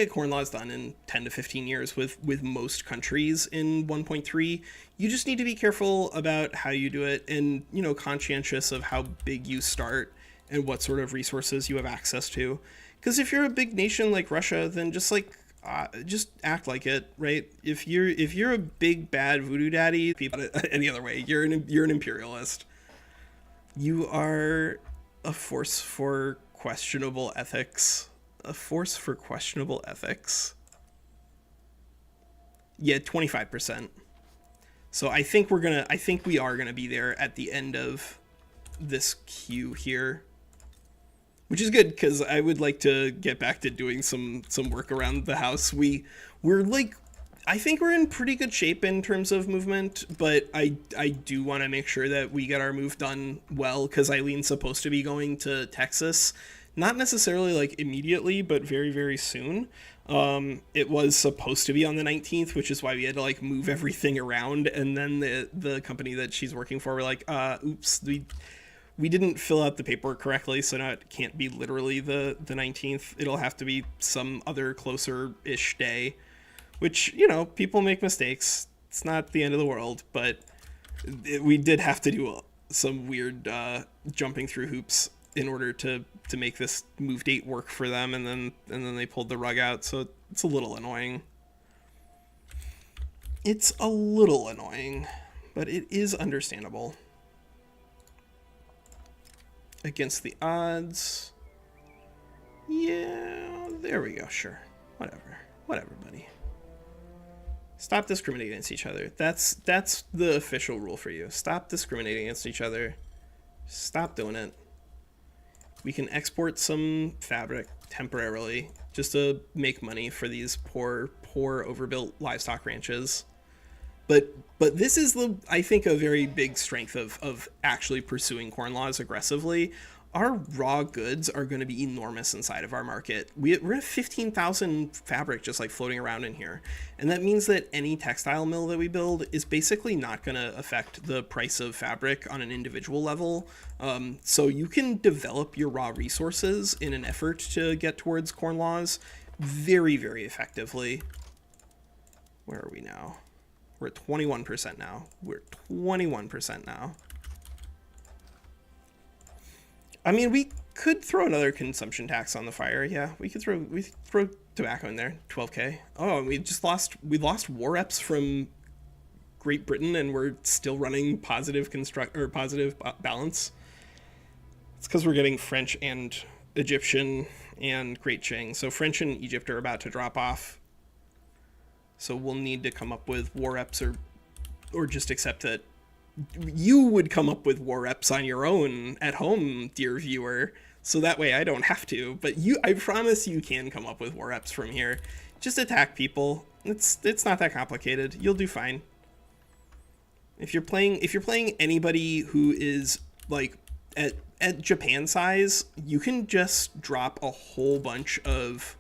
corn laws done in 10 to 15 years with most countries in 1.3. You just need to be careful about how you do it, and, you know, conscientious of how big you start and what sort of resources you have access to. Because if you're a big nation like Russia, then just act like it, right? If you're a big bad voodoo daddy, people any other way, you're an imperialist. You are a force for questionable ethics. A force for questionable ethics. Yeah, 25%. So I think we are gonna be there at the end of this queue here. Which is good, because I would like to get back to doing some work around the house. We're like, I think we're in pretty good shape in terms of movement, but I do want to make sure that we get our move done well, because Eileen's supposed to be going to Texas. Not necessarily like immediately, but very, very soon. It was supposed to be on the 19th, which is why we had to like move everything around. And then the company that she's working for were like, oops, we didn't fill out the paperwork correctly, so now it can't be literally the 19th. It'll have to be some other closer-ish day, which, you know, people make mistakes. It's not the end of the world, but we did have to do some weird jumping through hoops in order to make this move date work for them, and then they pulled the rug out, so it's a little annoying. It's a little annoying, but it is understandable. Against the odds. Yeah, there we go, sure. Whatever, buddy. Stop discriminating against each other. That's the official rule for you. Stop discriminating against each other. Stop doing it. We can export some fabric temporarily just to make money for these poor overbuilt livestock ranches. But this is, I think, a very big strength of actually pursuing corn laws aggressively. Our raw goods are going to be enormous inside of our market. We're at 15,000 fabric just like floating around in here. And that means that any textile mill that we build is basically not going to affect the price of fabric on an individual level. So you can develop your raw resources in an effort to get towards corn laws very, very effectively. Where are we now? We're at 21% now. We're 21% now. I mean, we could throw another consumption tax on the fire. Yeah, we throw tobacco in there. 12K. Oh, we lost war reps from Great Britain, and we're still running positive balance. It's because we're getting French and Egyptian and Great Qing. So French and Egypt are about to drop off. So we'll need to come up with war reps or just accept that you would come up with war reps on your own at home, dear viewer. So that way I don't have to. But I promise you can come up with war reps from here. Just attack people. It's not that complicated. You'll do fine. If you're playing anybody who is like at Japan size, you can just drop a whole bunch of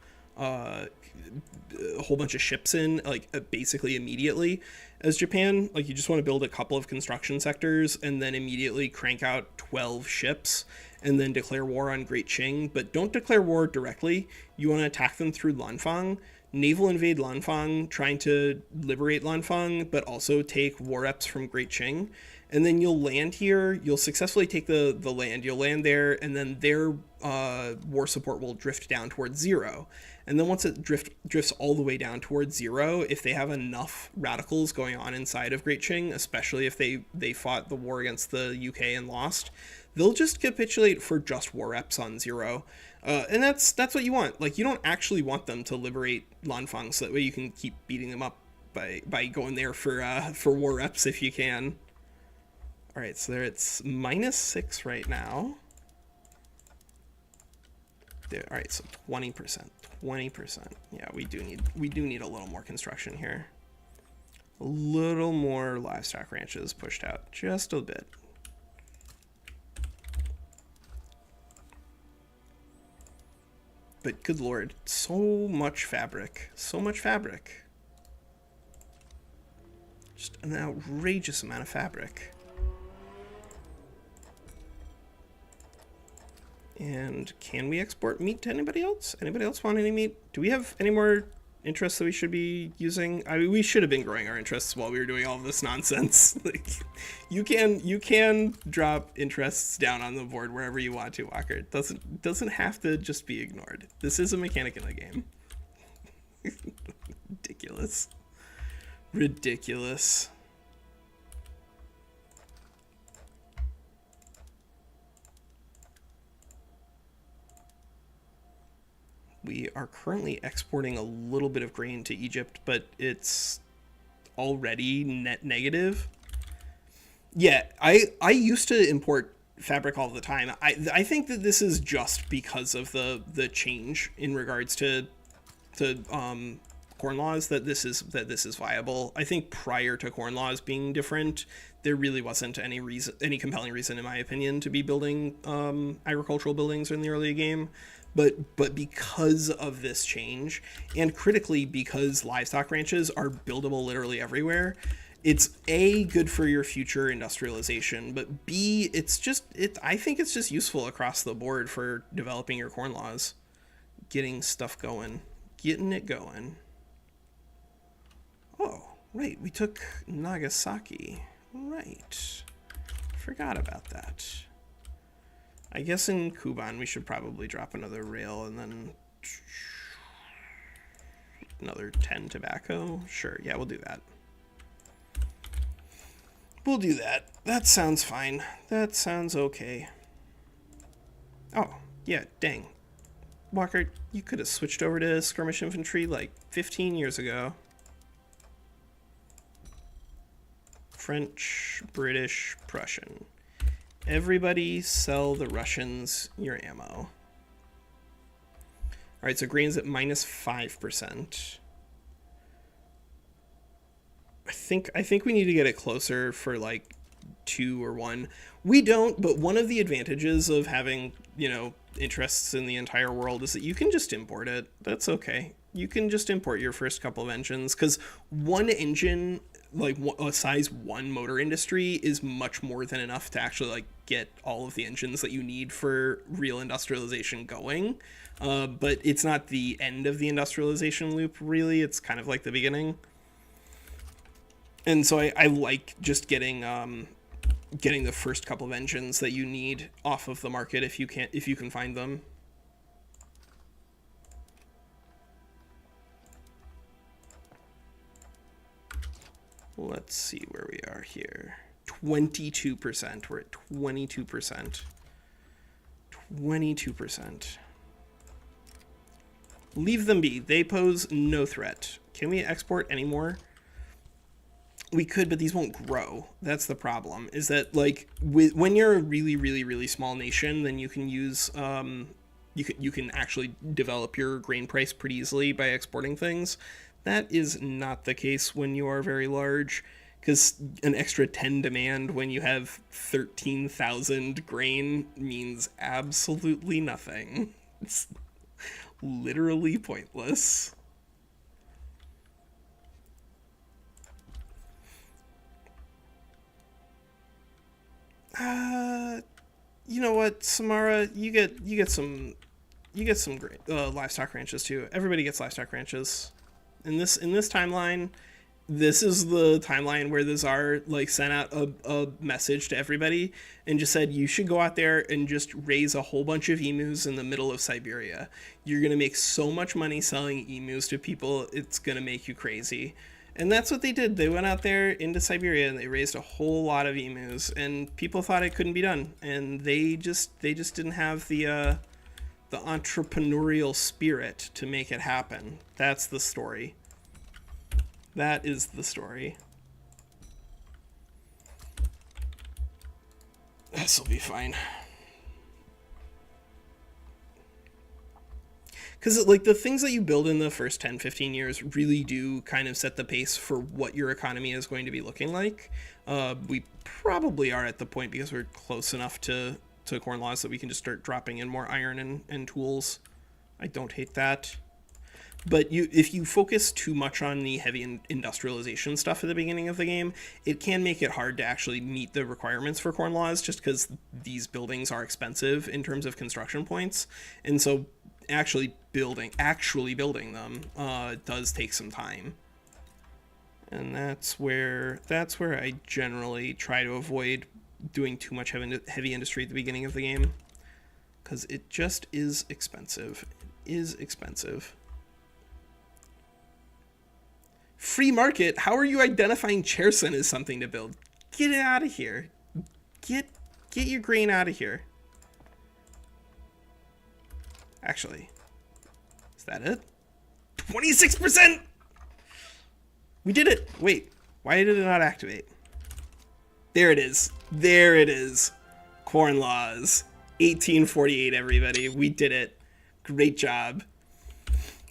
ships in, like, basically immediately. As Japan, like, you just want to build a couple of construction sectors and then immediately crank out 12 ships and then declare war on Great Qing. But don't declare war directly. You want to attack them through Lanfang. Naval invade Lanfang, trying to liberate Lanfang, but also take war reps from Great Qing. And then you'll land here. You'll successfully take the land. You'll land there, and then their war support will drift down towards 0. And then once it drifts all the way down towards 0, if they have enough radicals going on inside of Great Qing, especially if they fought the war against the UK and lost, they'll just capitulate for just war reps on 0. And that's what you want. Like, you don't actually want them to liberate Lanfang, so that way you can keep beating them up by going there for war reps if you can. All right, so there it's -6 right now. There, all right, so 20%. Yeah, we do need a little more construction here. A little more livestock ranches pushed out just a bit. But good lord, so much fabric. Just an outrageous amount of fabric. And can we export meat to anybody else? Anybody else want any meat? Do we have any more interests that we should be using? I mean, we should have been growing our interests while we were doing all of this nonsense. Like, you can drop interests down on the board wherever you want to, Walker. It doesn't have to just be ignored. This is a mechanic in the game. Ridiculous. We are currently exporting a little bit of grain to Egypt, but it's already net negative. Yeah, I used to import fabric all the time. I think that this is just because of the change in regards to corn laws that this is viable. I think prior to corn laws being different, there really wasn't any compelling reason, in my opinion, to be building agricultural buildings in the early game. But because of this change, and critically because livestock ranches are buildable literally everywhere, it's A, good for your future industrialization, but B, I think it's just useful across the board for developing your corn laws, getting stuff going, getting it going. Oh, right, we took Nagasaki. Right. Forgot about that. I guess in Kuban we should probably drop another rail and then another 10 tobacco. Sure, yeah, we'll do that. We'll do that. That sounds fine. That sounds okay. Oh, yeah, dang. Walker, you could have switched over to skirmish infantry like 15 years ago. French, British, Prussian. Everybody sell the Russians your ammo. All right, so grain's at minus 5%. I think we need to get it closer for like 2 or 1. We don't, but one of the advantages of having, interests in the entire world is that you can just import it. That's okay. You can just import your first couple of engines, because one engine, like a size 1 motor industry, is much more than enough to actually like get all of the engines that you need for real industrialization going. But it's not the end of the industrialization loop, really. It's kind of like the beginning. And so I like just getting the first couple of engines that you need off of the market if you can find them. Let's see where we are here. 22%. We're at 22%. 22%. Leave them be. They pose no threat. Can we export any more? We could, but these won't grow. That's the problem. Is that like when you're a really, really, really small nation, then you can use you can actually develop your grain price pretty easily by exporting things. That is not the case when you are very large, because an extra 10 demand when you have 13,000 grain means absolutely nothing. It's literally pointless. You know what, Samara, you get some great livestock ranches too. Everybody gets livestock ranches. In this timeline, this is the timeline where the Tsar like sent out a message to everybody and just said, you should go out there and just raise a whole bunch of emus in the middle of Siberia. You're gonna make so much money selling emus to people, it's gonna make you crazy. And that's what they did. They went out there into Siberia and they raised a whole lot of emus, and people thought it couldn't be done. And they just didn't have the entrepreneurial spirit to make it happen. That's the story. That is the story. This'll be fine. Because like the things that you build in the first 10-15 years really do kind of set the pace for what your economy is going to be looking like. We probably are at the point, because we're close enough to corn laws, that we can just start dropping in more iron and tools. I don't hate that. But if you focus too much on the heavy industrialization stuff at the beginning of the game, it can make it hard to actually meet the requirements for corn laws, just because these buildings are expensive in terms of construction points. And so actually building them does take some time. And that's where I generally try to avoid doing too much heavy industry at the beginning of the game, because it just is expensive. It is expensive. Free market? How are you identifying Cherson as something to build? Get it out of here. Get your grain out of here. Actually, is that it? 26%! We did it! Wait, why did it not activate? There it is. There it is. Corn laws. 1848, everybody. We did it. Great job.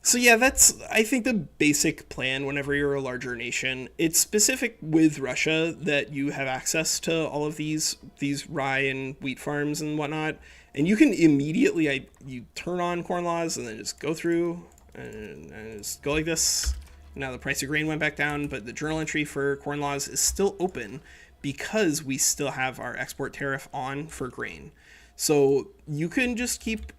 So yeah, that's, I think, the basic plan whenever you're a larger nation. It's specific with Russia that you have access to all of these rye and wheat farms and whatnot. And you can immediately, you turn on corn laws and then just go through and just go like this. Now the price of grain went back down, but the journal entry for corn laws is still open because we still have our export tariff on for grain. So you can just keep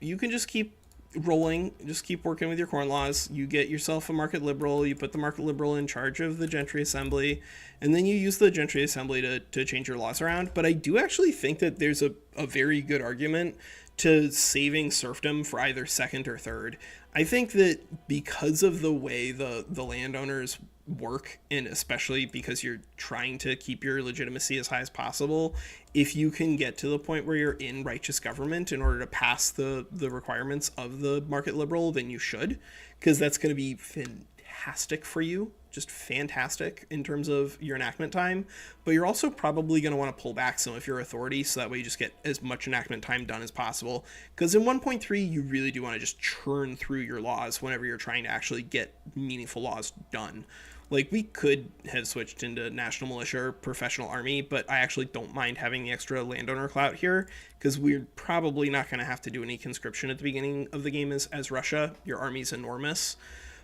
rolling, just keep working with your corn laws. You get yourself a market liberal, you put the market liberal in charge of the gentry assembly, and then you use the gentry assembly to change your laws around. But I do actually think that there's a very good argument to saving serfdom for either second or third. I think that because of the way the landowners work, and especially because you're trying to keep your legitimacy as high as possible, if you can get to the point where you're in righteous government in order to pass the requirements of the market liberal, then you should, because that's going to be fantastic for you, just fantastic in terms of your enactment time. But you're also probably going to want to pull back some of your authority so that way you just get as much enactment time done as possible, because in 1.3 you really do want to just churn through your laws whenever you're trying to actually get meaningful laws done. Like, we could have switched into national militia or professional army, but I actually don't mind having the extra landowner clout here, because we're probably not going to have to do any conscription at the beginning of the game as Russia. Your army's enormous.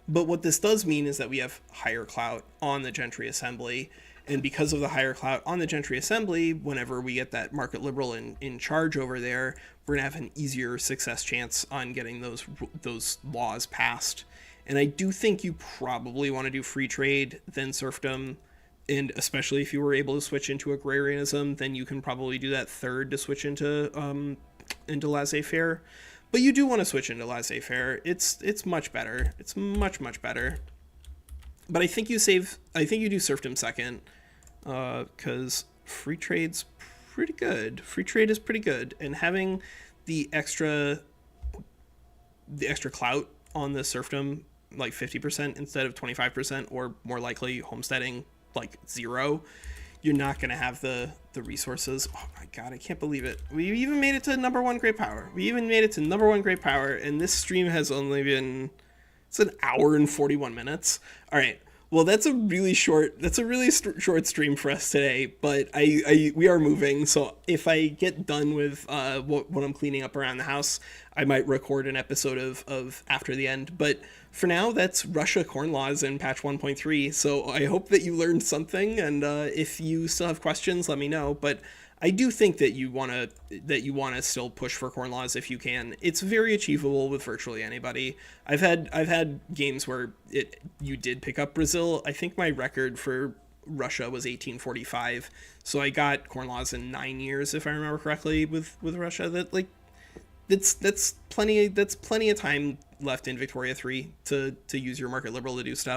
But what this does mean is that we have higher clout on the gentry assembly, and because of the higher clout on the gentry assembly, whenever we get that market liberal in charge over there, we're going to have an easier success chance on getting those laws passed. And I do think you probably want to do free trade, then serfdom, and especially if you were able to switch into agrarianism, then you can probably do that third to switch into laissez-faire. But you do want to switch into laissez-faire. It's much better. It's much better. But I think you do serfdom second, because free trade's pretty good. Free trade is pretty good, and having the extra clout on the serfdom, like 50% instead of 25%, or more likely homesteading like 0, you're not going to have the resources. Oh my god, I can't believe it. We even made it to number 1 great power. And this stream has only been, it's an hour and 41 minutes. All right. Well, that's a really short stream for us today, but we are moving, so if I get done with what I'm cleaning up around the house, I might record an episode of after the end. But for now, that's Russia corn laws in patch 1.3, so I hope that you learned something, and if you still have questions, let me know. But I do think that you want to still push for corn laws if you can. It's very achievable with virtually anybody. I've had games where you did pick up Brazil. I think my record for Russia was 1845, so I got corn laws in 9 years, if I remember correctly, with Russia. That's plenty of time left in Victoria 3 to use your market liberal to do stuff.